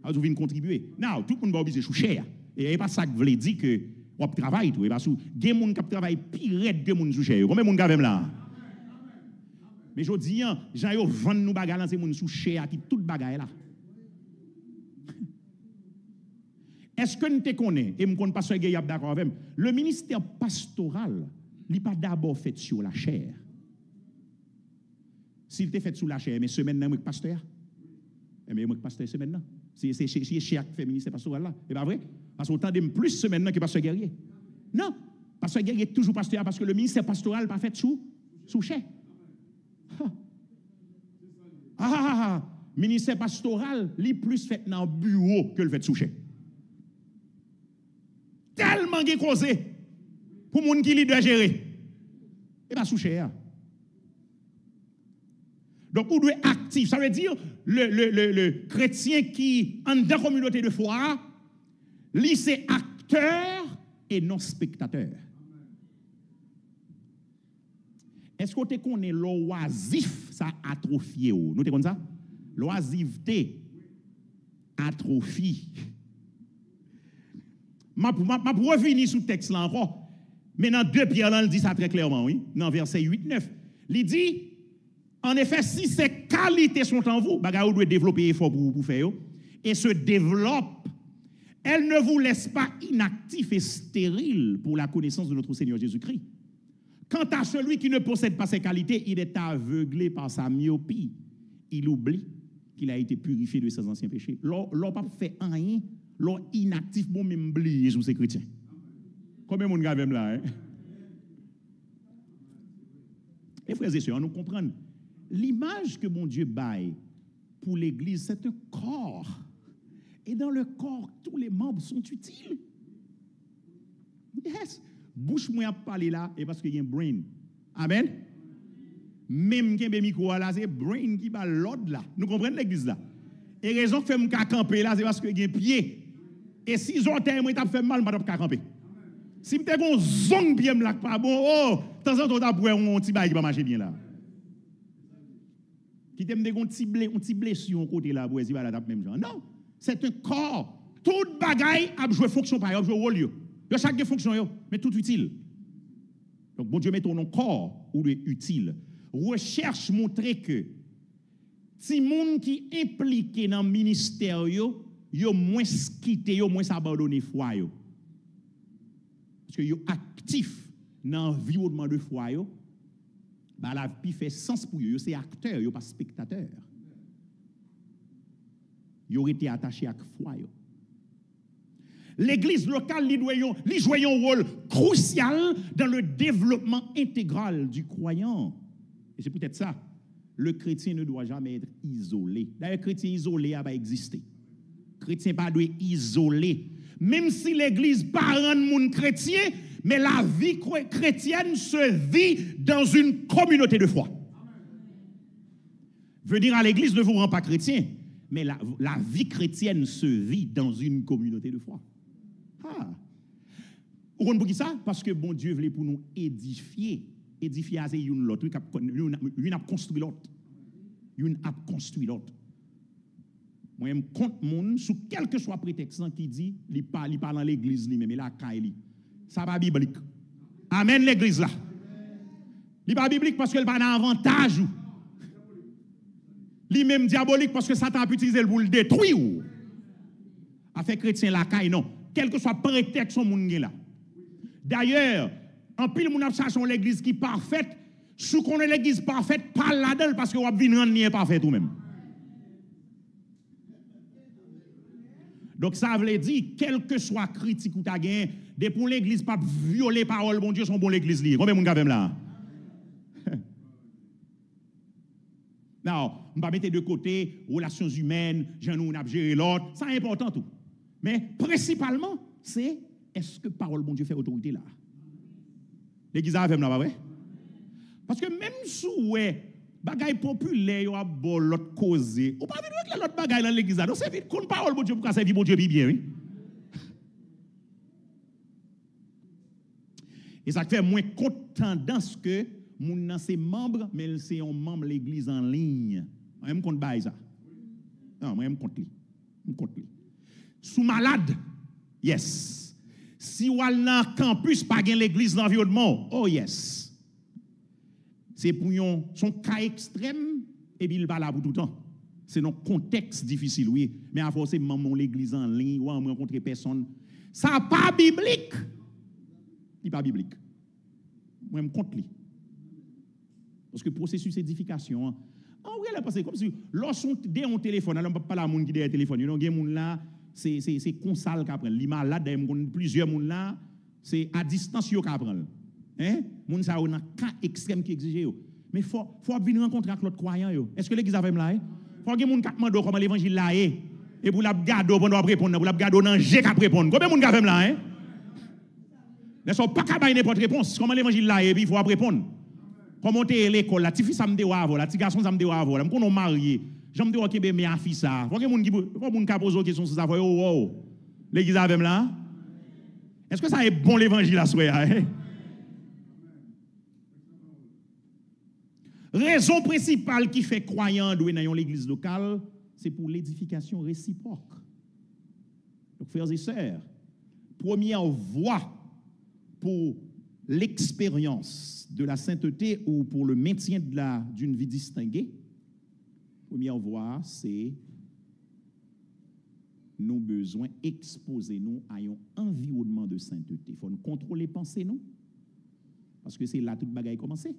Alors, vous venez contribuer. Non, tout le monde va obligé de cher. Et n'est pas ça que vous voulez dire que on travaille tout. Et parce que des gens qui travaillent pire que des gens sous cher. Combien de gens quand là? Mais je dis, j'ai vendu nous bagages dans ces gens sous cher qui tout bagaille là. Est-ce que nous te connaissons, et nous connaissons pasteur Gayab d'accord avec moi, le ministère pastoral, il n'est pas d'abord fait sur la chair. S'il était fait sur la chair, mais semaine là, moi pasteur, mais moi pasteur semaine là. C'est chaque féministe pastoral là, c'est pas vrai? Parce qu'on tendait plus semaine là que pasteur guerrier. Non, pasteur guerrier est toujours pasteur parce que le ministère pastoral n'est pas fait sous chair. Ministère pastoral, il est plus fait dans le bureau que le fait sous chair. Tellement de causé pour les gens qui doivent gérer. Et pas sous cher. Donc, on doit être actif. Ça veut dire le chrétien qui est dans la communauté de foi, lui, c'est acteur et non spectateur. Est-ce que tu connais l'oisif, ça atrophie? Nous te connaissons ça? L'oisiveté atrophie. Je vais revenir sur le texte là encore. Mais dans 2 Pierre, là, il dit ça très clairement, oui. Dans verset 8-9. Il dit, en effet, si ces qualités sont en vous, vous devez développer effort pour faire, et se développent, elles ne vous laissent pas inactifs et stériles pour la connaissance de notre Seigneur Jésus-Christ. Quant à celui qui ne possède pas ces qualités, il est aveuglé par sa myopie. Il oublie qu'il a été purifié de ses anciens péchés. L'on pas fait rien, l'on inactif, bon, même oublié sous ces chrétiens. Combien de monde gave là? Et frères et sœurs, nous comprenons. L'image que mon Dieu baille pour l'Église, c'est un corps. Et dans le corps, tous les membres sont utiles. Yes. Bouche moi à parler là, et parce qu'il y a un brain. Amen. Même qu'il y a un micro là, c'est brain qui va l'autre là. Nous comprenons l'Église là. Et raison que fait me camper là, c'est parce qu'il y a un pied. Et si j'entends moi t'a fait mal, je ne peux pas camper. Si m'te gon zong bien là pas bon, oh, de temps en temps t'as pour un petit bail qui va marcher bien là. Qui t'aime gon petit blessure côté là pour essayer la même genre. Non, c'est un corps. Toute bagaille a joué fonction par exemple, jouer rôle yo. De chaque fonction yo, mais tout utile. Donc bon Dieu met ton corps ou est utile. Recherche montrer que si moun qui impliqué dans le ministère yo moins quitté, yo moins abandonné foi yo. Parce que yo actif dans l'environnement de foi yo, bah la vie fait sens pour yo, c'est acteur, yo pas spectateur. Yo été attaché à foi yo. L'église locale lui joue un rôle crucial dans le développement intégral du croyant. Et c'est peut-être ça. Le chrétien ne doit jamais être isolé. D'ailleurs, chrétien isolé a pas existé. Chrétien pas doit isolé. Même si l'église pas rend monde chrétien, mais la vie chrétienne se vit dans une communauté de foi. Venir à l'église ne vous rend pas chrétien, mais la vie chrétienne se vit dans une communauté de foi. Vous comprenez pour ça? Parce que bon Dieu voulait pour nous édifier. Édifier à une l'autre. Une a construit l'autre. Une a construit l'autre. Moi, je compte monde sous quel que soit prétexte qui dit, il parle dans l'église lui-même, mais là, ça va biblique. Amen l'église là. Il pas biblique parce qu'elle pas d'avantage. Lui-même diabolique parce que Satan a utilisé le pour le détruire. Affaire chrétien la caille non. Quel que soit prétexte son monde là. D'ailleurs, en pile moun a cherché l'église qui est parfaite, Si vous connaissez l'église parfaite, parle là-dedans parce que vous avez rendre parfait tout même. Donc ça veut dire, quel que soit critique ou ta gain, dès pour l'église pas violer parole, bon Dieu, son bon l'église liée. Combien de monde avez là? Non, on va mettre de côté relations humaines, j'en ai un gérer l'autre, ça est important tout. Mais principalement, c'est est-ce que parole bon Dieu fait autorité là? L'église a fait là, pas vrai? Parce que même si ouais, bagaille populaire, yo a bon l'autre cause, ou pas venir l'autre bagaille dans l'église là. Donc c'est vite qu'on parole bon Dieu pour servir bon Dieu bien, oui. Et ça fait moins compte tendance que moun nan c'est membre mais c'est un membre l'église en ligne. Moi me compte bail ça. Non, moi me compte lui. Me compte lui. Sous malade. Yes. Si ou al nan campus pas gen l'église d'environnement. Oh yes. C'est pour son cas extrême et puis il pas là pour tout le temps. C'est un contexte difficile oui, mais à force maman l'église en ligne ou on rencontrer personne. Ça pas biblique. Il pas biblique. Moi me compte lui. Parce que processus d'édification, en vrai, parce que comme si lorsqu'on dé un téléphone, on ne peut pas la monde qui derrière téléphone, il y a des gens là, c'est consal qui apprend. Les malades, plusieurs gens là, c'est à distance qui apprend. Hein? Moun ça on a cas extrême qui exige. Mais faut venir rencontrer avec l'autre croyant yo. Est-ce que l'église avait là? Faut que moun qui demande comment l'évangile là est et pour la garder pour répondre, pour la garder dans G qui répondre. Combien moun qui avait là hein? Ne sont pas capable n'importe réponse. Comment l'évangile là est puis il faut répondre. Comment t'es l'école, la petite fille ça me dit wa la petite garçon ça me dit wa voilà, on marié. J'aime dire OK ben mais a fille ça. Faut que moun qui pose des questions sur ça oh. L'église avec là. Est-ce que ça est bon l'évangile à soir hein? Raison principale qui fait croyant doué dans l'église locale, c'est pour l'édification réciproque. Donc frères et sœurs, première voie pour l'expérience de la sainteté ou pour le maintien d'une vie distinguée, première voie, c'est nos besoins exposer nous à un environnement de sainteté. Il faut nous contrôler pensée nous, parce que c'est là toute bagaille commencer.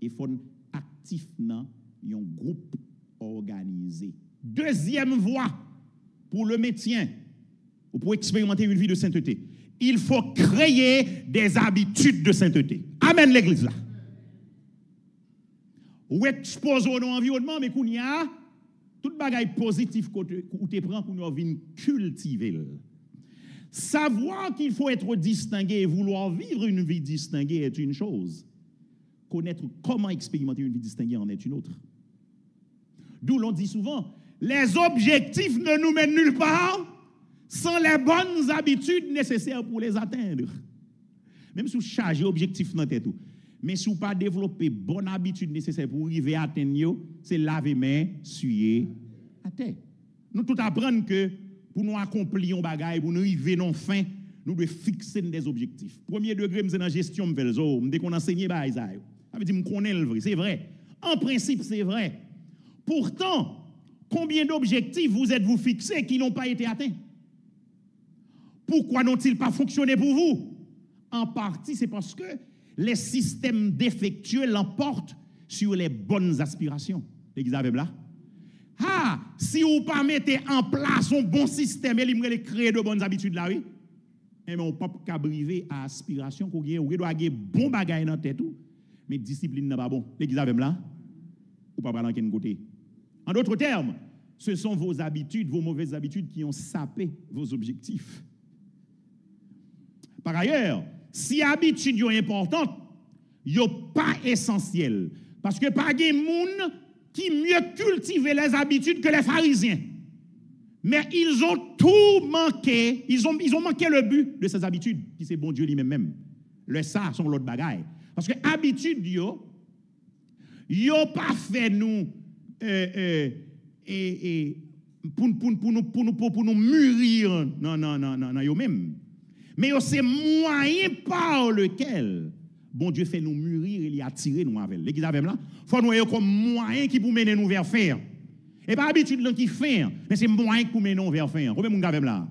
Il faut actif dans un groupe organisé. Deuxième voie pour le maintien ou pour expérimenter une vie de sainteté. Il faut créer des habitudes de sainteté. Amen l'église là. Ou expose au environnement, mais qu'on y a toute bagaille positive ou te prend pour nous venir cultiver. Savoir qu'il faut être distingué et vouloir vivre une vie distinguée est une chose. Connaître comment expérimenter une vie distinguée en est une autre. D'où l'on dit souvent, les objectifs ne nous mènent nulle part sans les bonnes habitudes nécessaires pour les atteindre. Même si vous chargez objectif dans tête, mais si vous pas développer bonnes habitudes nécessaires pour arriver à atteindre, c'est laver main, suer à terre. Nous tout apprendre que pour nous accomplir un bagage, pour nous arriver non fin, nous devons fixer des objectifs. Premier degré, c'est dans la gestion, dès qu'on enseigne, ça veut dire qu'on est le vrai, c'est vrai. En principe, c'est vrai. Pourtant, combien d'objectifs vous êtes-vous fixés qui n'ont pas été atteints? Pourquoi n'ont-ils pas fonctionné pour vous? En partie, c'est parce que les systèmes défectueux l'emportent sur les bonnes aspirations. L'église avec là? Ah, si vous ne pas mettez en place un bon système, et vous créer de bonnes habitudes là, oui, mais on ne peut pas briver à aspiration qu'on doit avoir bon bagage dans la tête, mais discipline n'est pas bon. L'église avec là? Ou pas dans quel côté? En d'autres termes, ce sont vos habitudes, vos mauvaises habitudes qui ont sapé vos objectifs. Par ailleurs, si habitudes sont importantes, elles ne sont pas essentielles. Parce que pas de monde qui mieux cultiver les habitudes que les pharisiens. Mais ils ont tout manqué. Ils ont manqué le but de ces habitudes, qui c'est bon Dieu lui-même. Le ça sont l'autre bagaille. Parce que habitudes, yo pas fait nous pour nous mûrir non yo même. Mais c'est moyen par lequel bon Dieu fait nous mûrir et il attirer nous avec. L'église avec là, faut nous comme moyen qui pour mener nous vers faire. Et pas habitude là qui fait, mais c'est moyen pour mener nous vers faire. Combien mon avec là?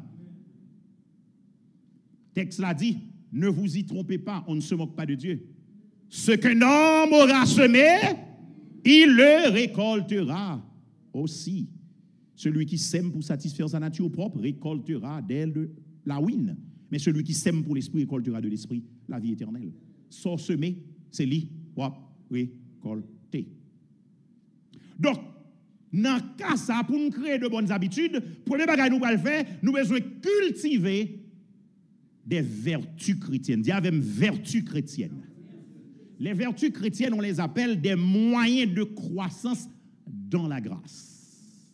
Texte là dit, ne vous y trompez pas, on ne se moque pas de Dieu. Ce qu'un homme aura semé, il le récoltera aussi. Celui qui sème pour satisfaire sa nature propre récoltera d'elle de la ruine. Mais celui qui sème pour l'esprit récoltera de l'esprit la vie éternelle. Sans semer, c'est lui, récolter. Donc, dans le cas ça, pour nous créer de bonnes habitudes, premier bagage nous allons faire, nous avons besoin de cultiver des vertus chrétiennes. Dis avec vertus chrétiennes. Les vertus chrétiennes, on les appelle des moyens de croissance dans la grâce.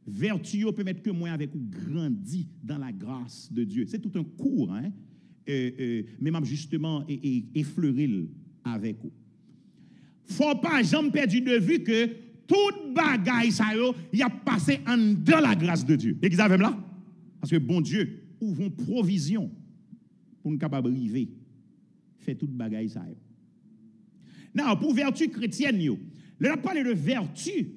Vertu peut mettre que moi avec ou grandi dans la grâce de Dieu. C'est tout un cours, hein? Même justement effleurer avec vous. Faut pas jamais perdre de vue que toute bagaille ça yo, il a passé en dans la grâce de Dieu. Et vous avez là? Parce que bon Dieu ouvre une provision pour nous capable arriver fait toute bagaille ça yo. Non, pour vertu chrétienne yo, là parler de vertu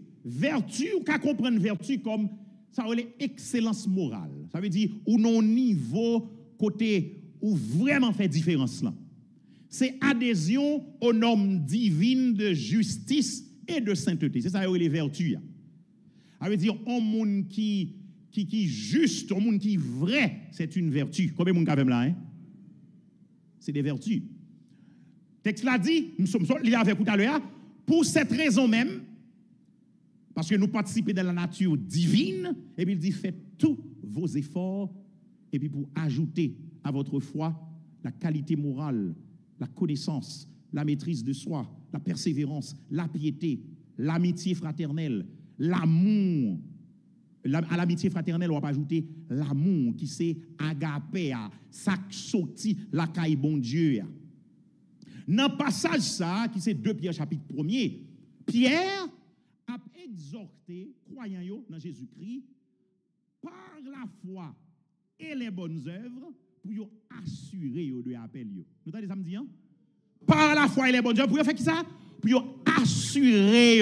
ou qu'à comprendre vertu comme ça veut excellence morale. Ça veut dire ou non niveau côté où vraiment fait différence là. C'est adhésion aux normes divines de justice et de sainteté. C'est ça les vertus. Ça veut dire un monde qui juste, un monde qui vrai, c'est une vertu. Combien de monde quand même là, hein? C'est des vertus. Texte l'a dit, nous sommes liés avec vous tout à l'heure, pour cette raison même, parce que nous participons dans la nature divine, et puis il dit faites tous vos efforts, et puis pour ajouter à votre foi la qualité morale, la connaissance, la maîtrise de soi, la persévérance, la piété, l'amitié fraternelle, l'amour. À l'amitié fraternelle, on va ajouter l'amour qui c'est agapé, ça sorti la caille bon Dieu. Dans le passage ça, qui c'est 2 Pierre chapitre 1er, Pierre a exhorté croyants dans Jésus-Christ par la foi et les bonnes œuvres pour assurer de l'appel. Vous entendez ça me dire? Par la foi et les bonnes œuvres, pour faire qui ça? Pour assurer.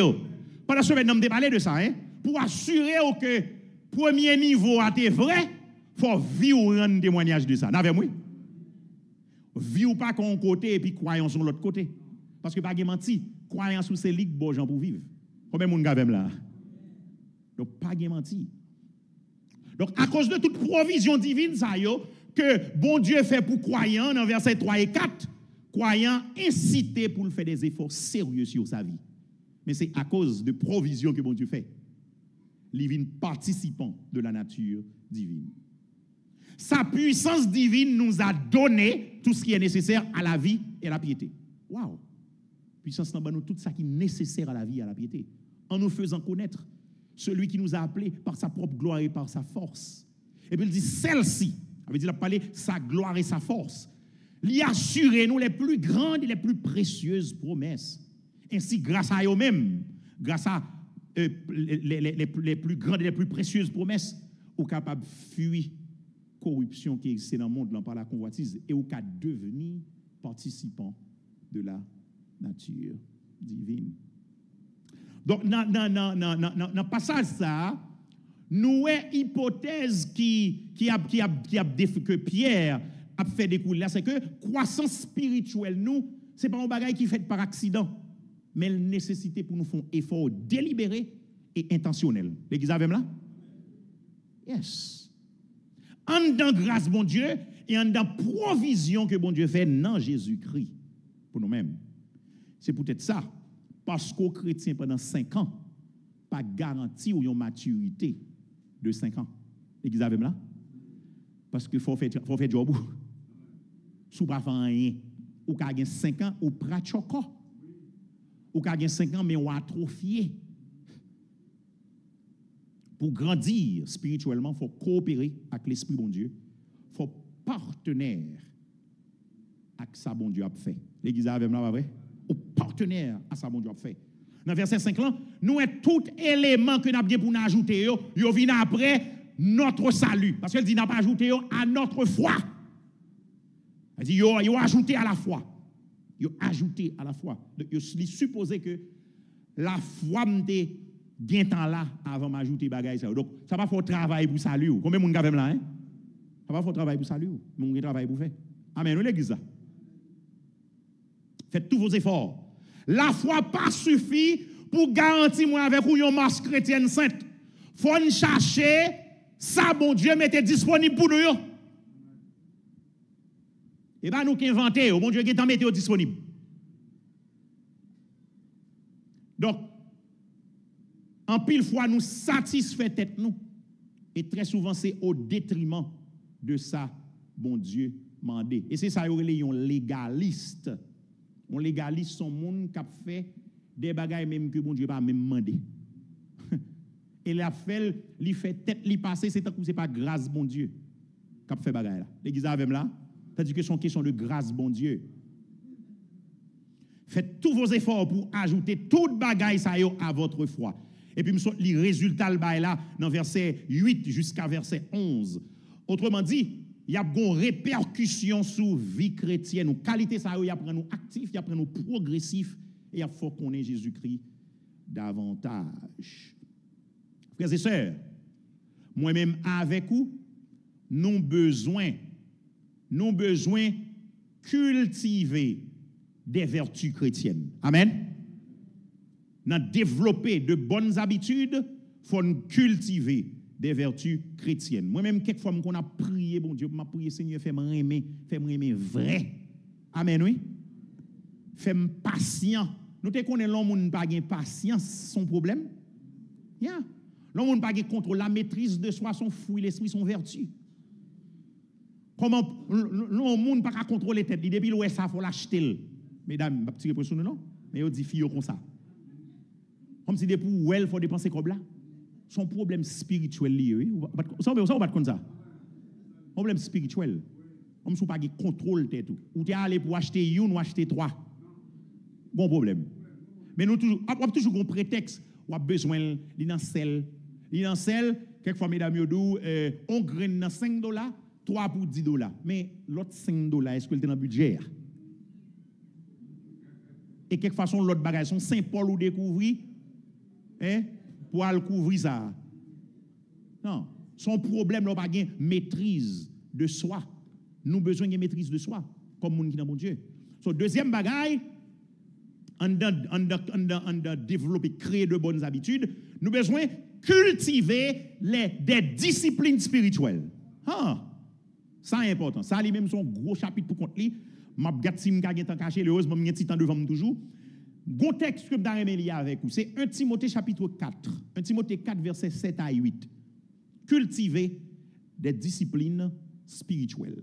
Pendant ce moment, je parlé de ça, hein? Pour assurer que premier niveau a été vrai, il faut vivre un témoignage de ça. N'avez-vous? Vivre pas qu'on côté et puis croyons sur l'autre côté. Parce que pas de menti, croyons sur ces ligues bon gens pour vivre. Combien de monde gavem là? Donc pas de menti. Donc à cause de toute provision divine ça yo que bon Dieu fait pour croyants dans versets 3 et 4, croyants incités pour faire des efforts sérieux sur sa vie. Mais c'est à cause de provision que bon Dieu fait. Livine participant de la nature divine. Sa puissance divine nous a donné tout ce qui est nécessaire à la vie et à la piété. Waouh! Puissance nous donne tout ça qui est nécessaire à la vie et à la piété. En nous faisant connaître celui qui nous a appelés par sa propre gloire et par sa force. Et puis il dit celle-ci, ça veut dire parler sa gloire et sa force, lui assurer nous les plus grandes et les plus précieuses promesses. Ainsi, grâce à eux-mêmes, grâce à les plus grandes et les plus précieuses promesses, ou capable de fuir corruption qui existe dans le monde par la convoitise et au cas de devenir participant de la nature divine. Donc, dans le passage ça, nous avons une hypothèse que Pierre a fait découvrir là, c'est que croissance spirituelle, nous, ce n'est pas un bagage qui est fait par accident, mais une nécessité pour nous faire un effort délibéré et intentionnel. L'église avez là? Yes. En dans grâce, bon Dieu, et en dans provision que bon Dieu fait dans Jésus-Christ pour nous-mêmes. C'est peut-être ça, parce qu'aux chrétiens pendant 5 ans, pas garanti ou une maturité de 5 ans. L'église avez là? Parce qu'il faut faire job. Sous pas faire rien. Ou qu'à 5 ans, ou pratchoko. Ou qu'à 5 ans, mais on atrophié. Pour grandir spirituellement, il faut coopérer avec l'Esprit bon Dieu. Il faut partenaire avec ça bon Dieu a fait. L'église avait là, vrai? Ou partenaire à ça bon Dieu a fait. Dans verset 5 là, nous avons tout élément que nous avons pour nous ajouter, yo vient après notre salut. Parce qu'elle dit n'a pas ajouté à notre foi. Elle dit yo ajouté à la foi. Yo ajouté à la foi. Yo supposé que la foi m'était bien temps là avant m'ajouter bagaille ça. Donc ça va faire travail pour salut. Combien de monde gavem là hein? Ça va faire travail pour salut. Mon travail pour faire. Amen, l'église là. Faites tous vos efforts. La foi pas suffit pour garantir moi avec ou une marche chrétienne sainte. Faut nous chercher ça, bon Dieu, mettez disponible pour nous. Et bien, nous qui inventons, bon Dieu, qui est mettez disponible. Donc, en pile fois, nous satisfaisons tête nous. Et très souvent, c'est au détriment de ça, bon Dieu, mandé. Et c'est ça, il y a un légaliste. Un légaliste, son monde qui a fait des bagailles même que bon Dieu pas même mandé. Et il fait tête, il passé, c'est pas grâce, bon Dieu, qui a fait bagaille là. L'église avec là, c'est-à-dire que c'est une question de grâce, bon Dieu. Faites tous vos efforts pour ajouter toute bagaille ça à votre foi. Et puis, les résultats là, dans verset 8 jusqu'à verset 11. Autrement dit, il y a une répercussion sur la vie chrétienne. Nos qualités, ça, il y a pour nous actifs, il y a pour nous progressifs, et il faut qu'on ait Jésus-Christ davantage. Frères et sœurs, moi-même avec vous, nous besoin cultiver des vertus chrétiennes. Amen. Nous développer de bonnes habitudes, il faut cultiver des vertus chrétiennes. Moi-même, quelquefois, qu'on a prié, bon Dieu, m'a prié, Seigneur, fais-moi aimer vrai. Amen, oui. Fais-moi patient. Nous te connaissons l'homme qui n'a pas de patience, son problème. Yeah. L'homme qui n'a pas de contrôle, la maîtrise de soi, son fruit, l'esprit, son vertu. Comment l'homme n'a pas de contrôler la tête, depuis le ça, il faut l'acheter. Mesdames, je ne vais pas tirer pour non, mais il dit fille comme ça. Comme si depuis où il faut dépenser comme là. Son problème spirituel lié, oui. Ça on va comme ça. Problème spirituel. Comme si on pas de contrôle tête tout. Ou tu es allé pour acheter une ou acheter trois. Bon problème. Mais nous toujours un prétexte, on a besoin l'inancel. L'inancel, quelquefois mesdames yo dou on graine dans $5, 3 pour $10. Mais l'autre $5, est-ce que il est dans le budget? Et quelque façon l'autre bagage son Saint-Paul ou découvrir pour aller couvrir ça. Non, son problème n'a pas de maîtrise de soi. Nous avons besoin de maîtrise de soi comme monde qui dans mon Dieu. So, deuxième bagage, on développer, créer de bonnes habitudes, nous avons besoin de cultiver des disciplines spirituelles. Ça est important. Ça lui même son gros chapitre pour compte lui. M'a gâté si m'ka gen caché heureusement m'y petit temps devant moi toujours. Gon texte que m'da remeli avec vous, c'est 1 Timothée chapitre 4. 1 Timothée 4 verset 7 à 8. Cultiver des disciplines spirituelles.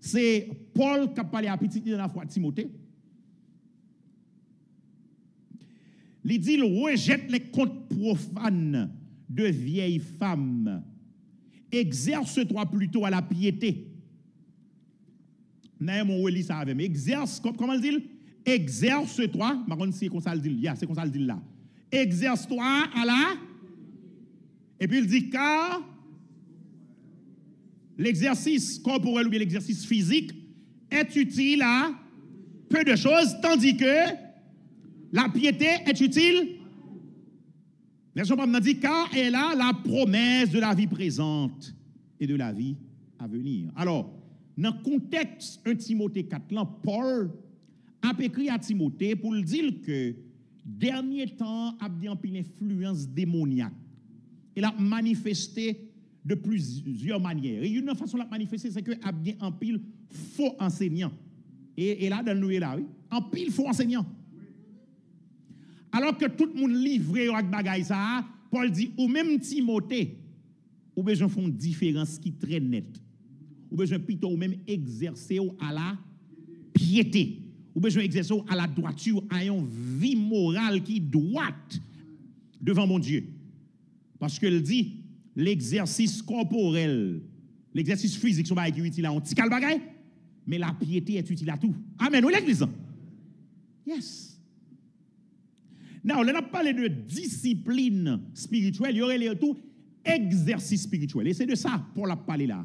C'est Paul qui a parlé à petit dans la foi de Timothée. Il dit, il rejette les contes profanes de vieilles femmes. Exerce-toi plutôt à la piété. Exerce, comment il dit? Exerce-toi, c'est comme ça le dit, c'est comme ça le dit là. Exerce-toi à la. Et puis il dit, car l'exercice corporel ou bien l'exercice physique est utile à peu de choses, tandis que la piété est utile. Version Pam dit, car elle a la promesse de la vie présente et de la vie à venir. Alors, dans le contexte 1 Timothée 4, là, Paul a écrit à Timothée pour lui dire que dernier temps a bien une influence démoniaque. Il a manifesté de plusieurs manières. Et une façon de la manifester, c'est que a bien en pile faux enseignants. Et là, dans le là, oui, en pile faux enseignants. Alors que tout le monde livré avec bagaille ça, Paul dit, ou même Timothée, ou besoin font une différence qui est très nette. Ou besoin plutôt ou même exercer à la piété. Ou besoin exercer à la droiture, à une vie morale qui est droite devant mon Dieu. Parce qu'elle dit, l'exercice corporel, l'exercice physique, son bagage qui est utile à un petit calbagaille, mais la piété est utile à tout. Amen. Ou l'église? Yes. Now, on a parlé de discipline spirituelle, il y aurait tout exercice spirituel. Et c'est de ça pour la parler là.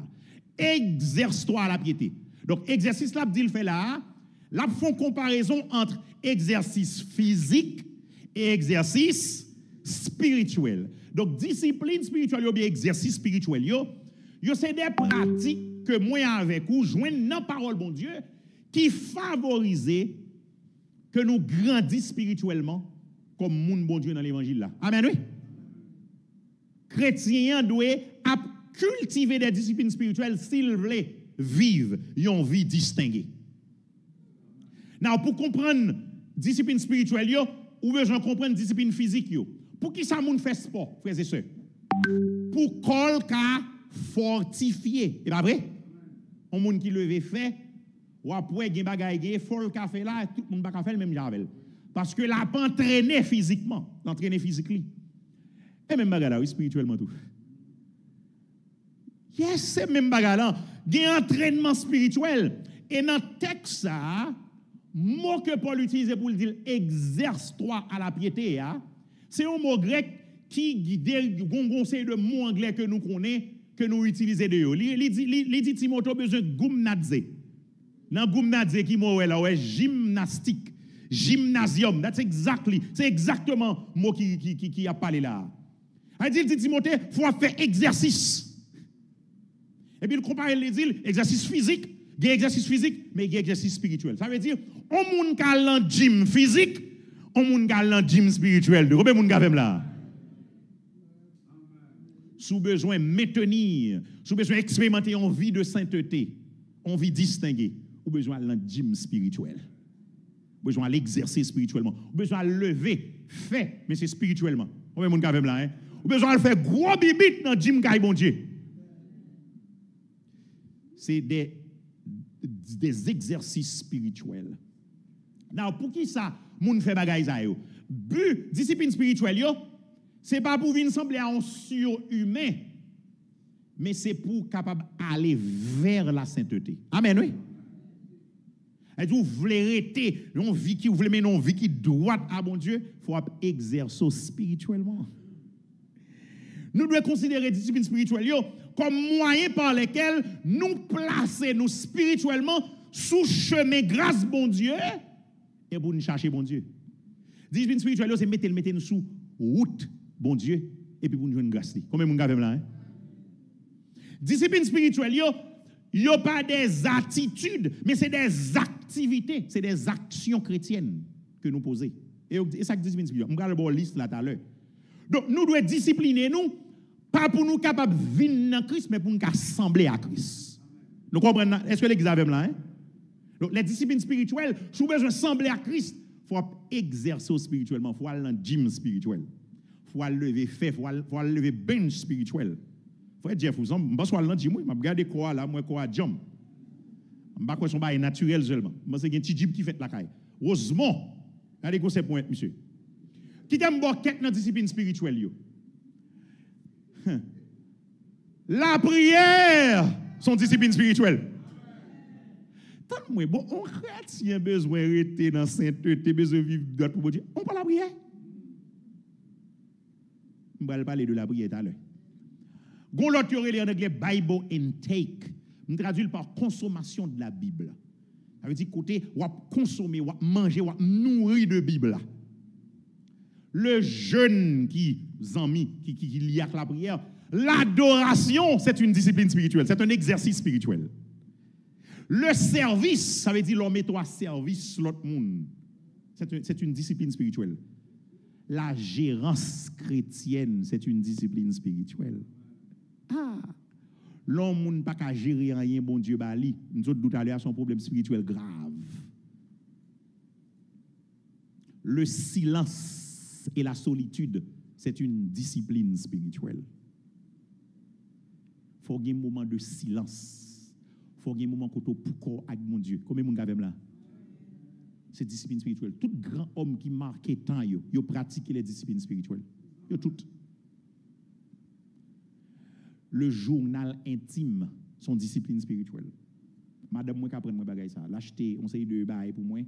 Exerce-toi à la piété. Donc, exercice là, dit le fait là, là, font comparaison entre exercice physique et exercice spirituel. Donc, discipline spirituelle ou bien exercice spirituel, c'est des pratiques que moi avec vous, joignent dans la parole, bon Dieu, qui favorise que nous grandissions spirituellement comme moun bon Dieu dans l'évangile là. Amen, oui. Chrétiens doivent cultiver des disciplines spirituelles s'ils veulent vivre une vie distinguée. Now, pour comprendre discipline spirituelle, ou besoin comprendre discipline physique. Pour qui ça moun fait sport, frères et sœurs? Pour col ka fortifier. Et pas vrai? On moun qui leve fait, ou après gen bagay gen fol ka fait là, tout le monde pas faire le même javel. Parce que la pas entraîner physiquement, l'entraîner physiquement. Et même bagay là, oui, spirituellement tout. Yes, c'est même bagay là. Gen entraînement spirituel. Et dans le texte ça, mot que Paul utilise pour dire exerce-toi à la piété, c'est un mot grec qui guide un conseil de mot anglais que nous connaissons, que nous utilisons de eux. Il dit Timothée besoin de gymnase. Dans gymnase qui mot là ouais gymnastique, gymnasium. C'est exactement le mot qui a parlé là. Il dit Timothée faut faire exercice. Et puis il compare il dit exercice physique. Il y a exercice physique, mais il y a exercice spirituel. Ça veut dire, on moun ka lan gym physique, on moun ka lan gym spirituel. De combien moun ka fem là? Sous besoin maintenir, sous besoin expérimenter une vie de sainteté, une vie distinguée, ou besoin lan gym spirituel. Besoin l'exercer spirituellement, ou besoin lever, fait, mais c'est spirituellement. Combien moun ka fem là hein? Ou besoin faire gros bibit dans gym kay bon Dieu. C'est des exercices spirituels. Now, pour qui ça, moun fait bagay ça yo? But, discipline spirituelle yo, c'est pas pour venir sembler à un surhumain, mais c'est pour capable aller vers la sainteté. Amen, oui. Et vous voulez rester, vous voulez mener une vie qui droite à bon Dieu, il faut exercer spirituellement. Nous devons considérer discipline spirituelle yo comme moyen par lequel nous placer nous spirituellement sous chemin grâce bon Dieu et pour nous chercher bon Dieu. Discipline spirituelle c'est mettre nous sous route bon Dieu et puis pour nous joindre grâce. Combien moun gavem là hein? Discipline spirituelle yo pas des attitudes mais c'est des activités, c'est des actions chrétiennes que nous posons. Et ça discipline spirituelle. On regarde la liste là tout à l'heure. Donc nous devons discipliner nous pas pour nous capables de vivre dans Christ, mais pour nous assembler à Christ. Nous comprenons? Est-ce que l'église avait là? Hein? Donc, les disciplines spirituelles, si vous besoin d'assembler à Christ, il faut exercer spirituellement, il faut aller dans le gym spirituel. Il faut aller lever fait, il faut aller lever bench spirituel. Il faut dire, je ne vais pas aller dans le gym, je vais regarder quoi là, moi quoi jump. Je ne vais pas son naturel seulement. Moi, c'est un petit gym qui fait la caille. Heureusement, regardez quoi c'est point, monsieur. Qui t'aime bon quête dans la discipline spirituelle, yo? La prière, son discipline spirituelle. Tant bon, on chrétien besoin de rester dans la sainteté, besoin de vivre d'autres pour Dieu. On parle de la prière. On va parler de la prière tout à l'heure. Gon l'autre théorie en anglais Bible intake. On traduit par consommation de la Bible. Ça veut dire côté ou consommer, ou manger, ou nourrir de Bible. Le jeûne qui lie à la prière, l'adoration, c'est une discipline spirituelle, c'est un exercice spirituel. Le service, ça veut dire l'homme met toi à service l'autre monde. C'est une discipline spirituelle. La gérance chrétienne, c'est une discipline spirituelle. Ah, l'homme n'a pas qu'à gérer rien, bon Dieu, bali. Nous autres, tout à l'heure, c'est un problème spirituel grave. Le silence et la solitude, c'est une discipline spirituelle. Il faut qu'il y ait un moment de silence. Il faut qu'il y ait un moment pour avec mon Dieu. Combien de monde là? C'est discipline spirituelle. Tout grand homme qui marque temps, il pratique les disciplines spirituelles. Yo tout. Le journal intime, son discipline spirituelle. Madame, moi, qui apprend moi bagay ça. L'acheter, on sait de bail pour moi,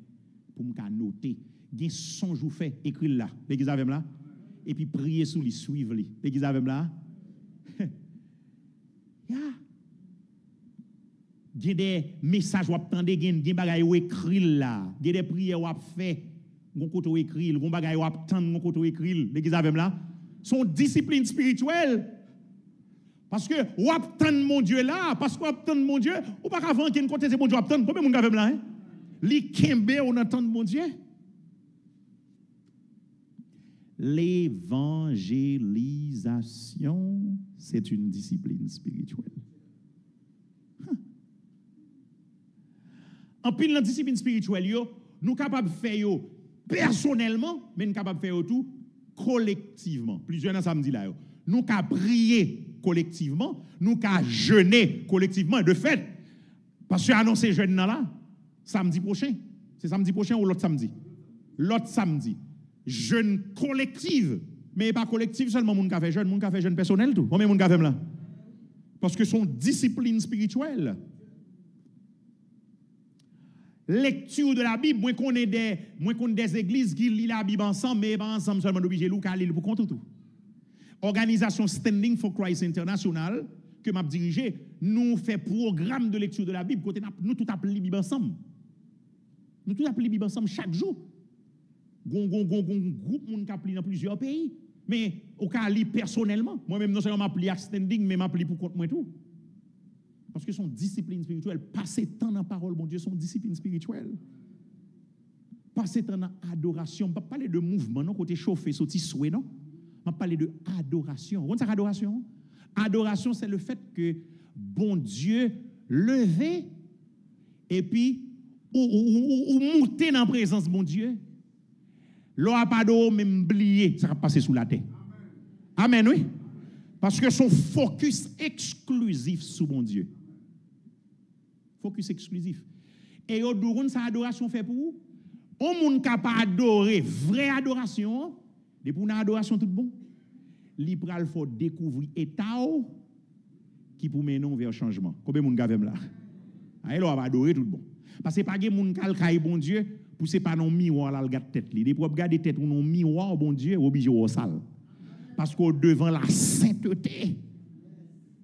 pour me noter. Gen son jou fait, écrit là. L'église avec là. Et puis prier sous lui, suivre lui. L'église avec là. Ya. Gen des messages ou attendre gen bagay ou écrit là. Gen des prières ou fait, gon côté ou écrit, gon bagay ou attendre gon côté ou écrit. L'église avec là. Son discipline spirituelle. Parce que ou attendre mon Dieu là, parce qu'on attend mon Dieu, ou pas avant qu'il côté c'est mon Dieu attendre. Combien mon gars là hein? Li kembe on entend mon Dieu. L'évangélisation, c'est une discipline spirituelle. En pile la discipline spirituelle, nous sommes capables de faire personnellement, mais nous sommes capables de faire tout collectivement. Plusieurs dans samedi là. Nous sommes prier collectivement, nous sommes jeûner collectivement. De fait, parce que annoncé jeûne là, samedi prochain. C'est samedi prochain ou l'autre samedi? L'autre samedi. Jeûne collective, mais pas collective seulement, mon café jeûne, mon café jeûne personnel tout. Combien mon café là? Parce que son discipline spirituelle. Lecture de la Bible, moi qu'on est des églises qui lisent la Bible ensemble, mais pas ensemble seulement d'obligé lou lire pour compte tout. Organisation Standing for Christ International que m'a dirigé, nous fait programme de lecture de la Bible côté nous tout appelons la Bible ensemble. Nous tout appelons la Bible ensemble chaque jour. Groupe moun k'ap li dans plusieurs pays, mais au cas li personnellement, moi-même non seulement m'appli Standing, mais m'appli pour compte moi tout. Parce que son discipline spirituelle, passer temps dans la parole, mon Dieu, son discipline spirituelle. Passer temps dans adoration, pas parler de mouvement, non, côté chauffé, sauti souhait, non. Je parler de adoration. Vous savez adoration? Adoration, c'est le fait que bon Dieu levé et puis ou monter dans la présence de bon Dieu. L'on a pas d'eau, même oublié, ça va passer sous la terre. Amen, oui. Parce que son focus exclusif sur mon Dieu. Focus exclusif. Et au Douroun, sa adoration fait pour vous? On moun capable adorer, vraie adoration, et pour une adoration tout bon, li pral faut découvrir état qui pour mener vers changement. Combien moun gavem là? Ah, il va adorer tout bon. Parce que pas gen moun kal kay bon Dieu, pour c'est pas non miroir là le gade tête li. Des pour regarder tête ou non miroir bon Dieu, obligé au sale. Parce qu'au devant la sainteté,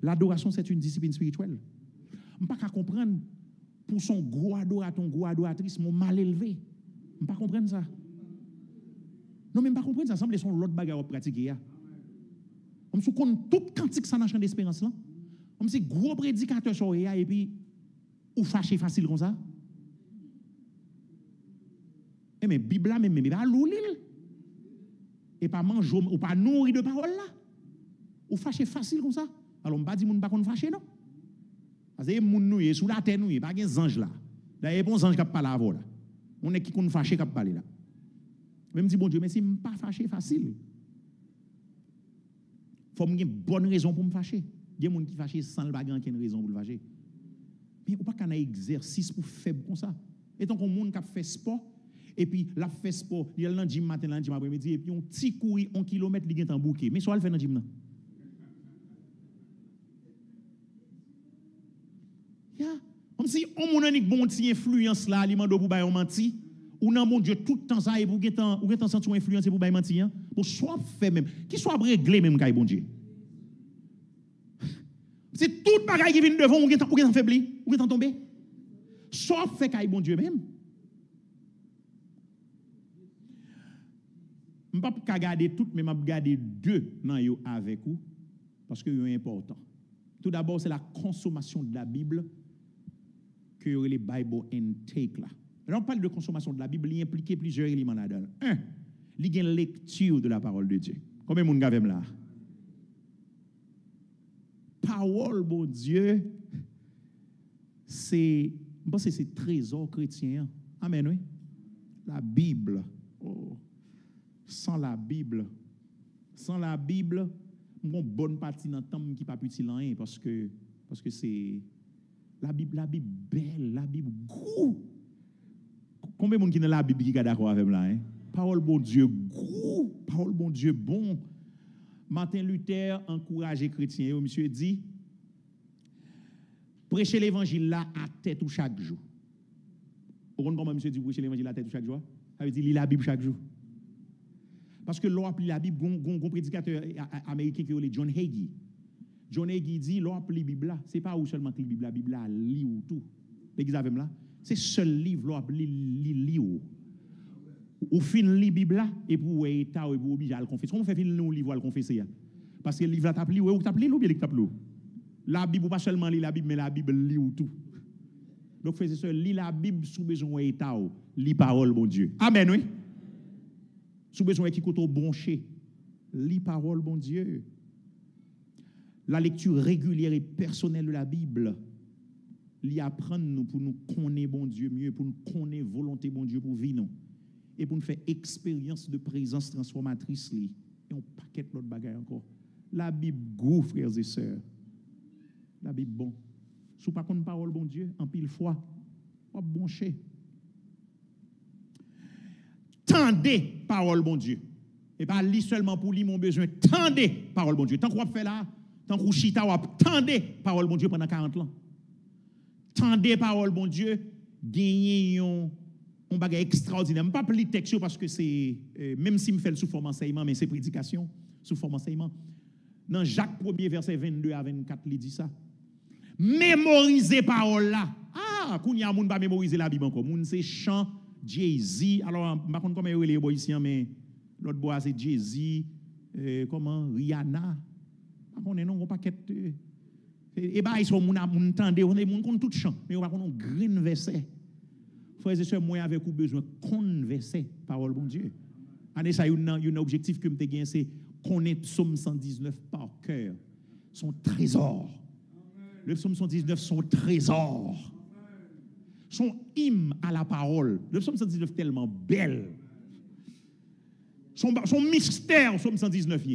l'adoration c'est une discipline spirituelle. On pas comprendre pour son gros adorateur, gros adoratrice, mon mal élevé. On pas comprendre ça. Non, même pas comprendre ça, semble son l'autre bagarre pratiquer. On se compte toute quantique ça dans champ d'espérance là. On se gros prédicateur sur et puis ou fâché facile comme ça. Mais Bible là même pas l'oulil. Et pas manger ou pas nourrir de parole là. Ou fâché facile comme ça. Alors on pas dit moun pas qu'on fâché non. Parce que moun nou sous la terre nou pas gen ange là. D'ailleurs bon ange qui parle avant là. On est qui qu'on fâché qui parler là. Même si bon Dieu mais si me pas fâché facile. Faut me une bonne raison pour me fâcher. Il y a des gens qui fâchent sans le bagarre qui a une raison pour le fâcher. Mais on pas qu'un exercice pour faible comme ça. Et donc on monde qui fait sport et puis la fait sport, il y a le gym matin, le gym après-midi et puis on petit courir 1 kilomètre il est en bouquet. Mais soit le fait dans gym là. Comme si on a une bonne influence là, il m'a pour bailler menti. Ou non mon Dieu tout le temps ça et pour ou senti influence pour bailler menti pour soit fait même, qui soit réglé même kay bon Dieu. C'est tout bagaille qui vient devant ou est faibli, ou est tombé. Soit fait kay bon Dieu même. Je ne peux pas garder tout, mais je vais garder deux dans yo avec vous parce que c'est important. Tout d'abord, c'est la consommation de la Bible que les Bible intake là. Là, on parle de consommation de la Bible, il implique plusieurs éléments là-dedans. Un, il y a une lecture de la parole de Dieu. Combien de monde gavem là? Parole, bon Dieu, c'est trésor chrétien. Amen, oui. La Bible. Oh. Sans la Bible, une bonne partie dans le temps qui pas utile rien parce que c'est la Bible belle, la Bible gros. Combien de monde qui dans la Bible qui est d'accord avec là hein? Parole bon Dieu gros, parole bon Dieu bon. Martin Luther encouragé chrétien, monsieur dit prêcher l'évangile là à tête ou chaque jour. Vous comprenez comment monsieur dit prêcher l'évangile à tête ou chaque jour? Ça veut dire lire la Bible chaque jour. Parce que l'on appelle la Bible, un prédicateur américain qui est John Hagee. John Hagee dit, l'on appelle la Bible là, ce n'est pas où seulement la Bible là, lit ou tout. L'examen là, c'est seul livre, l'on appelle lire. Ou fin la Bible là, et pour état ou pour obliger à le confesser. Comment on fait fin le livre à le confesser? Parce que le livre là t'appelle ou t'appelle ou bien il t'appelle. La Bible, pas seulement lire la Bible, mais la Bible lit ou tout. Donc, frères et sœurs, lis la Bible sous besoin d'état, lis parole, bon Dieu. Amen, oui. Sous besoin qui côté bronché, lis parole, bon Dieu. La lecture régulière et personnelle de la Bible, l'y apprendre nous pour nous connaître bon Dieu mieux, pour nous connaître volonté bon Dieu pour vivre nous. Et pour nous faire expérience de présence transformatrice. Et on paquet l'autre bagaille encore. La Bible, gros frères et sœurs. La Bible, bon. Si vous ne connaissez pas parole, bon Dieu, en pile fois, vous broncher. Tendez parole, bon Dieu. Et pas lire seulement pour lire mon besoin. Tendez parole, bon Dieu. Tant qu'on fait là, tant qu'on chita, tendez parole, bon Dieu, pendant 40 ans. Tendez parole, bon Dieu, gagnez un bagage extraordinaire. Je ne vais pas lire texte parce que c'est, même si je fais le sous forme enseignement, mais c'est prédication, sous forme enseignement. Dans Jacques 1er, verset 22 à 24, il dit ça. Mémorisez parole là. Ah, quand il y a un monde pas mémoriser la Bible encore. Moun c'est chant, Jay-Z. Alors, je ne sais pas comment il y a les ici, mais l'autre bois c'est Jay-Z, comment, Rihanna. On est non, on pas quête. Et bah, ils sont moun tendé, on est moun kon tout chant, mais on va qu'on green verset. Frères et sœurs, moi avec vous besoin converser parole bon Dieu. Année ça, il y a un objectif que me te gain, c'est connaître Psaume 119 par cœur. Son trésor. Le Psaume 119, son trésor. Son hymne à la parole. Le Psaume 119 tellement belle. Son mystère, Psaume 119.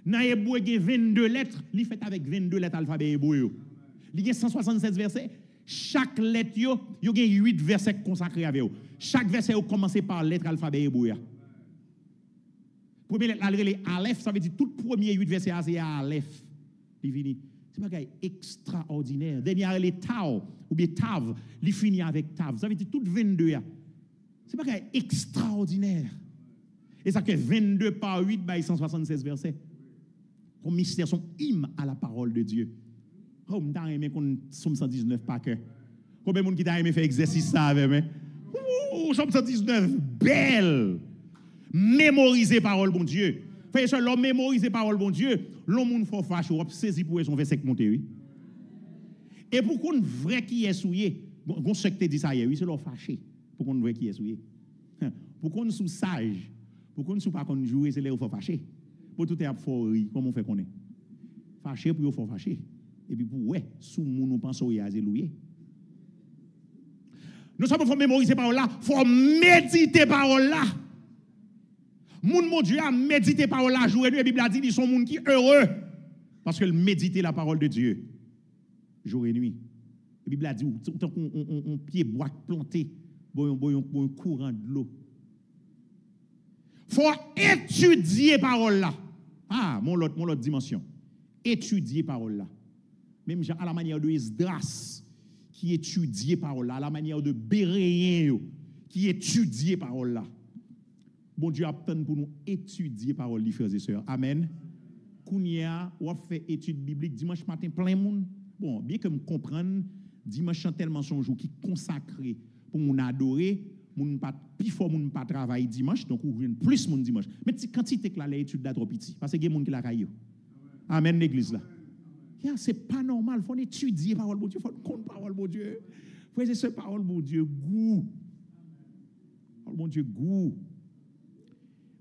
Dans l'hébreu, il y a 22 lettres, il fait avec 22 lettres alphabet hébreu. Il y a 167 versets. Chaque lettre, il y a 8 versets consacrés avec eux. Chaque verset, il commence par lettre alphabet hébreu. Premier lettre, c'est Aleph, ça veut dire tout premier 8 versets, c'est Aleph. Il finit. C'est pas extraordinaire. Dernier, les Tau, ou bien Tav, il finit avec Tav. Ça veut dire tout 22. C'est pas extraordinaire. Et ça fait 22 par 8, 176 versets. Comme mystère, son hymne à la parole de Dieu. Oh, je t'ai aimé qu'on Somme 119 par cœur. Combien de monde qui t'a aimé faire exercice ça avec moi? Ouh, Somme 119, belle. Mémoriser parole, bon Dieu. Fait ça, l'homme mémoriser parole, bon Dieu. L'homme faut fâcher, on saisi pour son verset monter, oui. Et pour qu'on vrai qui est souillé, bon, ce que tu dis ça hier, oui, c'est l'homme fâché. Pour qu'on vrai qui est souillé. Pour qu'on soit sage, pour qu'on soit pas qu'on joue, c'est là où faut fâcher. Pour tout est fort rire, comment on fait qu'on est. Fâché pour faut fâcher. Et puis pour ouais, sous moun nous pensons y a zéloué. Nous sommes faut mémoriser parole là, faut méditer parole là. Moun mon Dieu a médité parole là jour et nuit, la Bible a dit ils sont moun qui heureux parce que méditer la parole de Dieu jour et nuit. La Bible a dit autant qu'on pied bois planté, bon courant de l'eau. Faut étudier parole là. Ah, mon autre dimension. Étudier parole là. Même à la manière de Esdras, qui étudiait parole là, à la manière de Béréen, qui étudiait parole là. Bon Dieu attend pour nous étudier parole, les frères et sœurs. Amen. Kounia, on fait étude biblique dimanche matin, plein monde. Bon, bien que me comprendre, dimanche tellement son jour qui consacré pour nous adorer, moun pas plus fort moun pas travailler dimanche, donc on vient plus moun dimanche. Mais si quantité que la l'étude là trop petit, parce que il y a moun qui la caillou. Amen l'église là. C'est pas normal, il faut étudier parole de Dieu, il faut connaître parole de Dieu. Frère, c'est parole de Dieu, goût. Parole de Dieu, goût.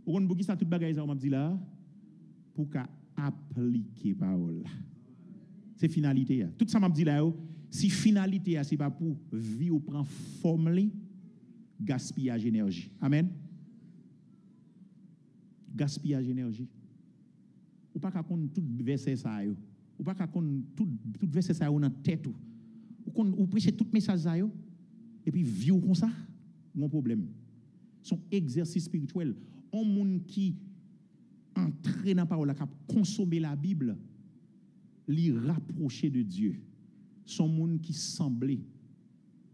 Vous comprenez ça, toute bagaille, ça, on m'a dit là, pour appliquer parole. C'est finalité. Tout ça, m'a dit là, si finalité, c'est pas pour vivre ou prendre forme, gaspillage d'énergie. Amen. Gaspillage d'énergie. Ou pas qu'à compte tout verset ça, ou pas qu'à compte tout verset ça dans tête ou prêcher tout message ça et puis vivre comme ça, mon problème. Son exercice spirituel, un monde qui entraîne dans la parole, qui consommer la Bible, l'y rapprocher de Dieu. Son monde qui semblait,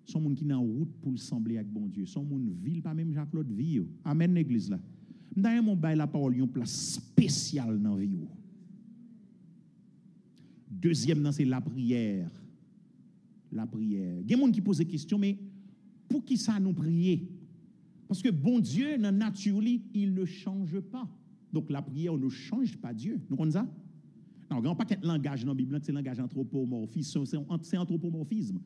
son monde qui est en route pour sembler avec bon Dieu. Son monde ville pas même Jacques-Claude vie. Amen l'église là. D'ailleurs mon bail la parole une place spéciale dans vie. Deuxième c'est la prière. La prière. Il y a des gens qui posent des questions, mais pour qui ça nous prier? Parce que bon Dieu, dans la nature, il ne change pas. Donc la prière ne change pas Dieu. Nous comprenons ça? Non, il n'y a pas de langage dans la Bible, c'est langage anthropomorphisme. C'est anthropomorphisme.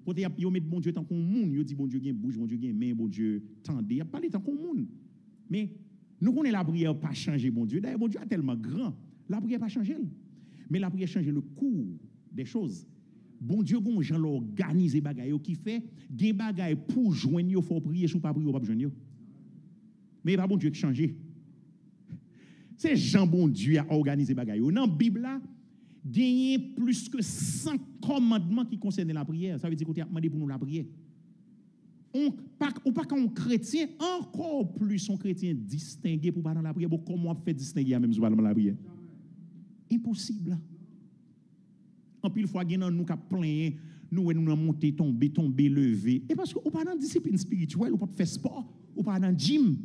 Quand ils mettent bon Dieu tant qu'on monde, ils disent bon Dieu gagne bouche, bon Dieu gagne main, bon Dieu tendez, il pas tant qu'on monde. Mais nous connaissons la prière pas changer bon Dieu. D'ailleurs bon Dieu est tellement grand, la prière pas changer. Mais la prière change le cours des choses. Bon Dieu gon gens l'organiser bagaille qui fait des bagaille pour joindre il faut prier, sous pas prier pas joindre. Mais pas bon Dieu qui changer. C'est Jean bon Dieu a organisé bagaille. Dans la Bible là, gagné plus que 100 commandements qui concernent la prière. Ça veut dire qu'on a demandé pour nous la prière. Ou pas qu'un chrétien, encore plus un chrétien distingué pour pas dans la prière. Bon, comment on fait distinguer même sur la prière? Impossible. En pile fois, nous avons plein, nous avons monté, tomber, lever. Et parce que ou pas dans discipline spirituelle, ou pas faire sport, ou pas dans gym.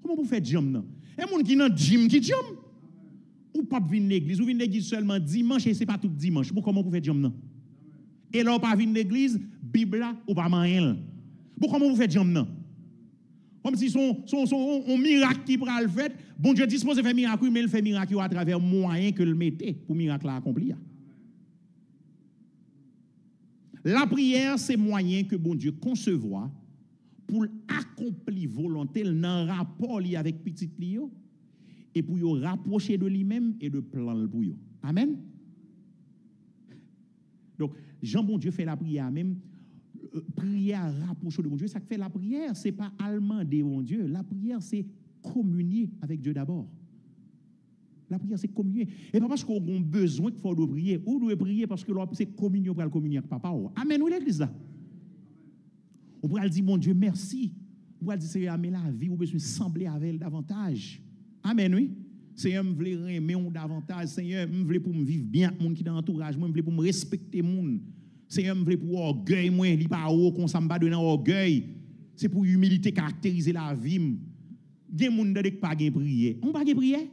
Comment vous faites gym non? Et moun qui dans gym qui gym? Ou pas venir l'église, ou venir l'église seulement dimanche et c'est pas tout dimanche. Bon, comment vous faites gym non? Et là ou pas venir l'église, Bible ou pas rien. Bon, comment vous faites gym non? Comme si son miracle qui pral fait, bon Dieu dispose de faire miracle, mais il fait miracle à travers moyen que le mettez pour miracle à accomplir. La prière, c'est moyen que bon Dieu concevoir pour accomplir volonté dans rapport avec petit Lio et pour y rapprocher de lui-même et de plan pour eux. Amen. Donc, Jean bon Dieu fait la prière même. Prière rapprocher de bon Dieu. Ça fait la prière, c'est pas allemand de bon Dieu. La prière, c'est communier avec Dieu d'abord. La prière, c'est communier. Et pas parce qu'on a besoin qu'il faut prier. Ou doit prier parce que c'est communion pour communier avec papa. Amen. Où est l'église là? On pourrait dire, mon Dieu, merci. On pourrait dire, Seigneur, mais la vie, on besoin sembler avec elle davantage. Amen, oui. Seigneur, je veux aimer davantage. Seigneur, je veux pour me vivre bien avec les gens qui dans l'entourage. Je veux pour me respecter les gens. Seigneur, je veux pour orgueil, moi, il pas haut, qu'on s'en bat de orgueil. C'est pour humilité caractériser la vie. Des gens qui pas prier. On pas prier.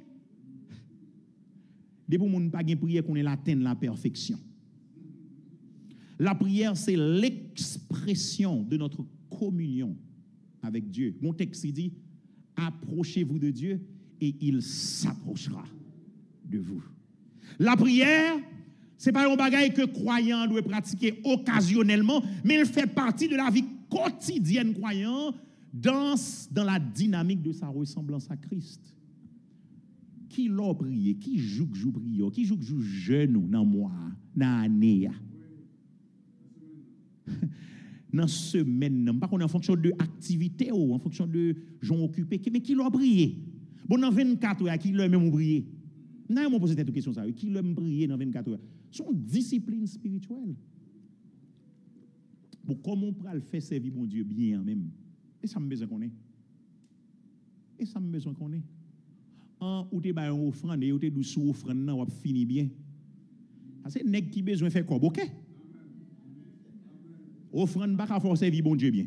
Des gens qui pas prier qu'on est l'atteindre la perfection. La prière, c'est l'expression de notre communion avec Dieu. Mon texte dit, approchez-vous de Dieu et il s'approchera de vous. La prière, ce n'est pas un bagage que croyant doit pratiquer occasionnellement, mais elle fait partie de la vie quotidienne croyant dans la dynamique de sa ressemblance à Christ. Qui l'a prié, qui joue prié, qui joue jeune dans moi, dans l'année. Dans la semaine, pas qu'on en fonction de activité ou en fonction de gens occupés, mais qui l'a prié. Bon, dans 24 heures, qui l'a même prié? Non, je pose cette question, ça. Qui l'a prié dans 24 heures? Son discipline spirituelle. Bon, comment on peut le faire servir mon Dieu bien même? Et ça me besoin qu'on est. Et ça me besoin qu'on est. Ou t'es ba une offrande, ou t'es sous offrande, on va finir bien. C'est nèg qui besoin faire quoi, ok? Offrande pas qu'à forcer servir bon Dieu bien.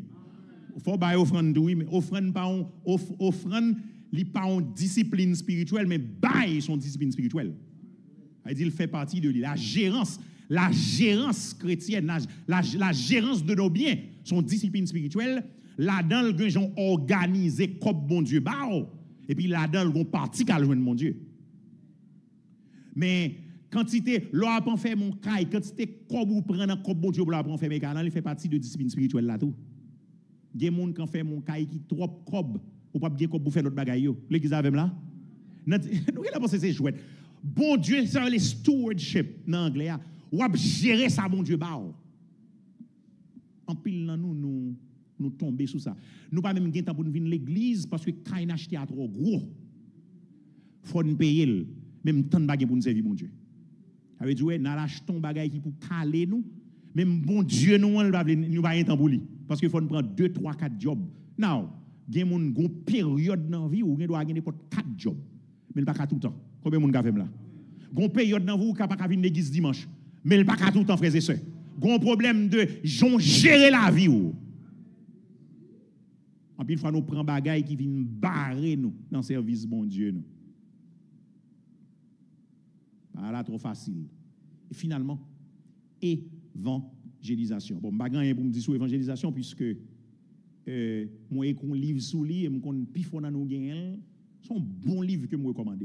Faut ba offrande oui, mais offrande pas offrande li pas en discipline spirituelle mais bail son discipline spirituelle. Il dit il fait partie de la gérance chrétienne, la gérance de nos biens, son discipline spirituelle, là-dedans le gens organisé comme bon Dieu bao et puis là-dedans le parti qu'à joindre mon Dieu. Mais quantité l'on pas fait mon caille, quantité comme vous prendre comme bon Dieu pour la prendre faire mes canal, il fait partie de discipline spirituelle là tout. Des monde quand fait mon caille qui trop cob ou pas bien comme vous faire notre bagaille yo. L'église avec là. Nous la penser c'est chouette. Bon Dieu, c'est le stewardship en anglais. Ou gérer ça bon Dieu bao. En pile là nous tomber sous ça. Nous pas même gain temps pour nous venir l'église parce que quand il acheté à trop gros. Faut nous payer même tant de bagages pour nous servir bon Dieu. Ça veut dire nous achetons bagages qui pour caler nous. Même bon Dieu nous va nous pas temps pour lui parce qu'il faut nous prendre 2 3 4 jobs. Now, gen moun gon période dans vie où gen doit gagner pour 4 jobs. Mais pas tout le temps. Combien moun ka fait là? Gon période dans vous capable venir l'église dimanche. Mais pas tout le temps frères et sœurs. Gon problème de gérer la vie ou. En pile fois nous prend bagaille qui viennent barrer nous dans service bon Dieu nous. Voilà trop facile. Et finalement évangélisation. Bon, pas grand pour me dire sur évangélisation puisque moi j'ai un livre sous lui et me connais plus fort dans nous gagne. C'est un bon livre que me recommande.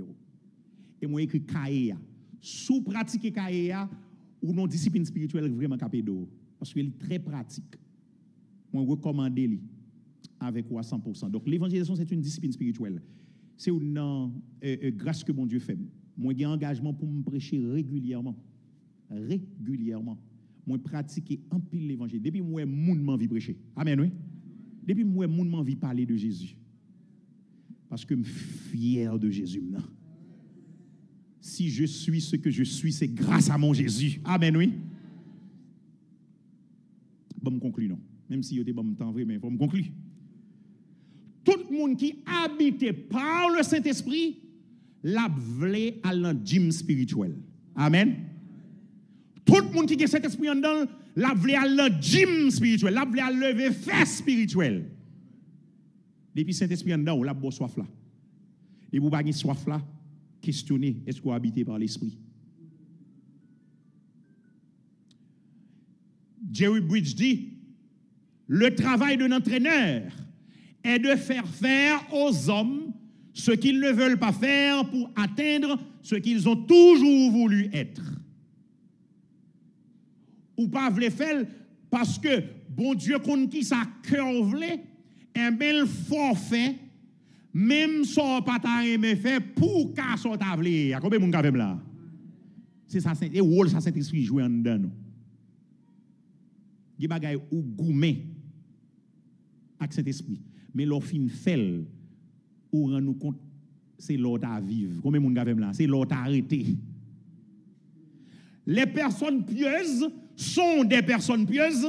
Et moi écrit Kaea. Sous pratiquer Kaea ou non discipline spirituelle vraiment capé d'eau. parce qu'il est très pratique. Moi, je recommande lui avec vous à 100%. Donc, l'évangélisation, c'est une discipline spirituelle. C'est une grâce que mon Dieu fait. Moi, j'ai un engagement pour me prêcher régulièrement. Régulièrement. Moi, pratiquer en pile l'évangile. Depuis moi, moun m'envie prêcher. Amen, oui. Depuis moi, moun m'envie parler de Jésus. Parce que je suis fier de Jésus maintenant. Si je suis ce que je suis, c'est grâce à mon Jésus. Amen, oui. Bon, je conclue, non. Même si je suis bon temps vrai, mais il faut me conclure. Tout le monde qui habite par le Saint-Esprit, l'a vlé à l'un gym spirituel. Amen. Tout le monde qui a cet esprit en dedans, l'a vlé à l'un gym spirituel, l'a vlé à lever fesse spirituel. Depuis Saint-Esprit en dedans, on l'a beau soif là. Et vous avez soif là, questionnez, est-ce qu'on habite par l'esprit? Jerry Bridge dit, le travail d'un entraîneur est de faire aux hommes ce qu'ils ne veulent pas faire pour atteindre ce qu'ils ont toujours voulu être. Ou pas voulu faire parce que bon Dieu compte qui sa cœur voulait, un bel forfait, même sans pas t'aimer faire pour qu'à son tavlé. À combien de monde là? C'est ça, et rôle ça Saint-Esprit jouer en dedans nous. Des bagailles ou gourmet avec Saint-Esprit. Mais l'offre fait ou rend nous compte c'est l'autre à vivre. Combien de monde là? C'est l'autre à arrêter. Les personnes pieuses sont des personnes pieuses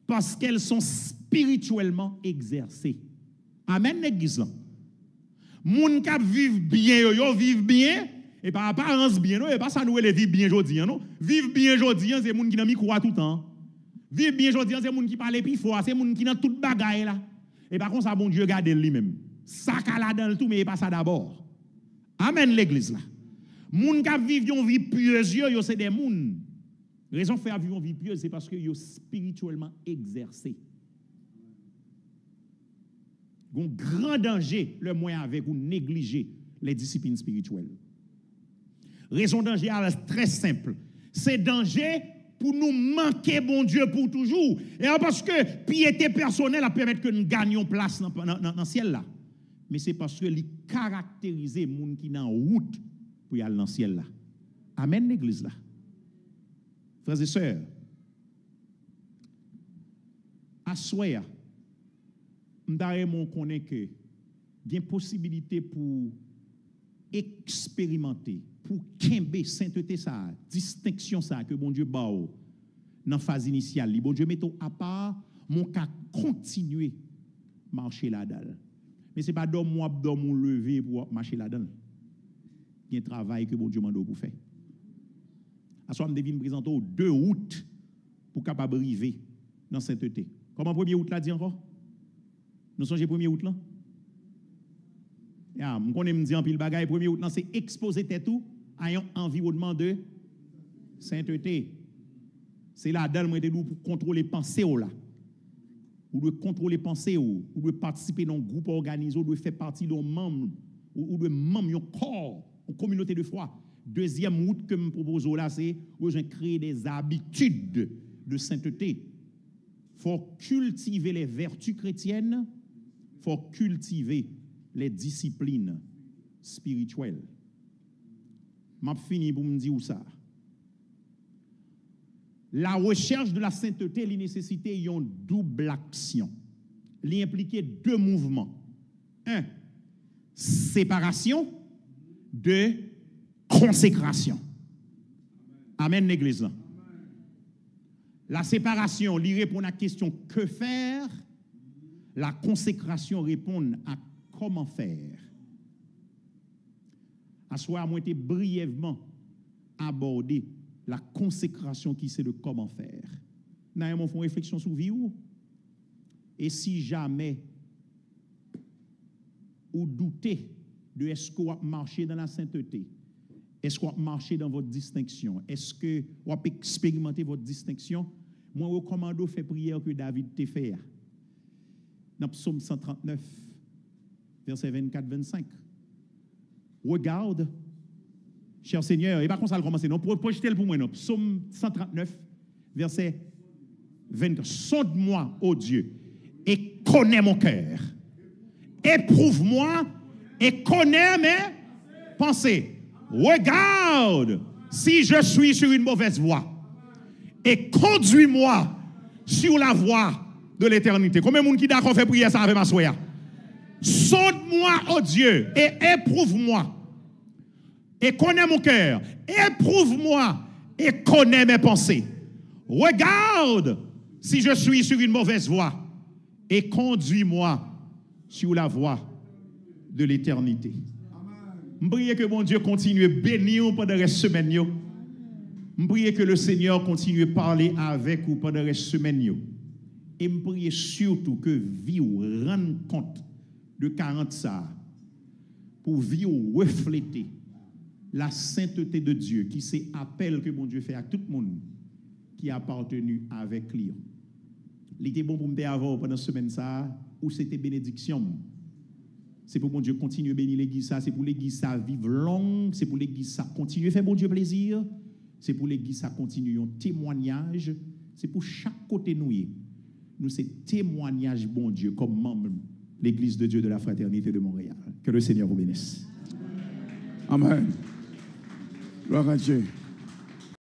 parce qu'elles sont spirituellement exercées. Amen, l'église là. Moun k'ap vivent bien, yo vivent bien, et par apparence bien, non, et pas ça nous les vivre bien aujourd'hui, non. Vivre bien aujourd'hui, c'est moun qui n'a mis croix tout le temps. Vivre bien aujourd'hui, c'est moun qui parle plus fort, c'est moun qui dans toute bagaille là. Et par contre, ça, bon Dieu garde lui-même. Ça là dans le tout, mais pas ça d'abord. Amen, l'église là. Moun qui vivent une vie pieuse, yo c'est des moun. Raison de faire vivre une vie pieuse, c'est parce que yo spirituellement exercé. Un grand danger, le moyen avec ou négliger les disciplines spirituelles. Raison danger très simple. C'est danger pour nous manquer bon Dieu pour toujours. Et parce que piété personnelle a permettre que nous gagnions place dans le ciel là. Mais c'est parce que les caractériser les gens qui sont en route pour y aller dans le ciel là. Amen l'église là. Frères et sœurs, à soir, on connaît que il y a une possibilité pour expérimenter, pour kembe sainteté ça, distinction ça que bon Dieu ba dans la phase initiale. Bon Dieu met à part, mon cas continuer marcher là-dedans. Mais ce n'est pas dans moi lever pour marcher là-dedans. Il y a un travail que bon Dieu m'a donné pour faire. À ce moment, je devine présenter au 2 août pour capable arriver dans la sainteté. Comment 1er août là dit encore? Nous sommes 1er août là? Je connais me dire en pile bagaille 1er août là, c'est exposer tout à un environnement de sainteté. C'est là-dedans pour contrôler les pensées là. Ou de contrôler les pensées ou de participer dans un groupe organisé, ou de faire partie d'un membre ou de membre d'un corps, une communauté de foi. Deuxième route que je me propose là, c'est de créer des habitudes de sainteté. Il faut cultiver les vertus chrétiennes, il faut cultiver les disciplines spirituelles. Je finis pour me dire où ça. La recherche de la sainteté, il nécessite une double action. Il implique 2 mouvements. 1, séparation. 2, consécration. Amen, l'église. La séparation, il répond à la question que faire. La consécration répond à comment faire. À soi, moi, été brièvement abordé la consécration qui c'est de comment faire. Nous avons fait une réflexion sur vie. Et si jamais vous doutez de est-ce que vous marchez dans la sainteté, est-ce que vous marchez dans votre distinction, est-ce que vous expérimentez votre distinction, moi je recommande de faire prière que David t'a fait. Dans Psaume 139, verset 24-25. Regarde, cher Seigneur, et pas comme ça le commencer, non, projetez-le pour moi, non. Psaume 139, verset 24. Sonde-moi, ô Dieu, et connais mon cœur. Éprouve-moi et connais mes pensées. Regarde si je suis sur une mauvaise voie et conduis-moi sur la voie de l'éternité. Combien de monde qui d'accord fait prier ça avec ma soeur? Sonde-moi, ô Dieu, et éprouve-moi et connais mon cœur. Éprouve-moi et connais mes pensées. Regarde si je suis sur une mauvaise voie et conduis-moi sur la voie de l'éternité. Je prie que mon Dieu continue à bénir pendant la semaine. Je prie que le Seigneur continue à parler avec vous pendant la semaine. Et je prie surtout que vous rende compte de 40 ça pour vous refléter la sainteté de Dieu qui c'est appel que mon Dieu fait à tout le monde qui a appartenu avec lui. Il était bon pour me avoir pendant la semaine ça où c'était bénédiction. C'est pour mon Dieu continuer à bénir l'église ça, c'est pour l'église ça vivre long, c'est pour l'église ça continuer à faire mon Dieu plaisir, c'est pour l'église ça continuer un témoignage, c'est pour chaque côté nous c'est témoignage bon Dieu comme membre l'église de Dieu de la fraternité de Montréal. Que le Seigneur vous bénisse. Amen. Gloire à Dieu.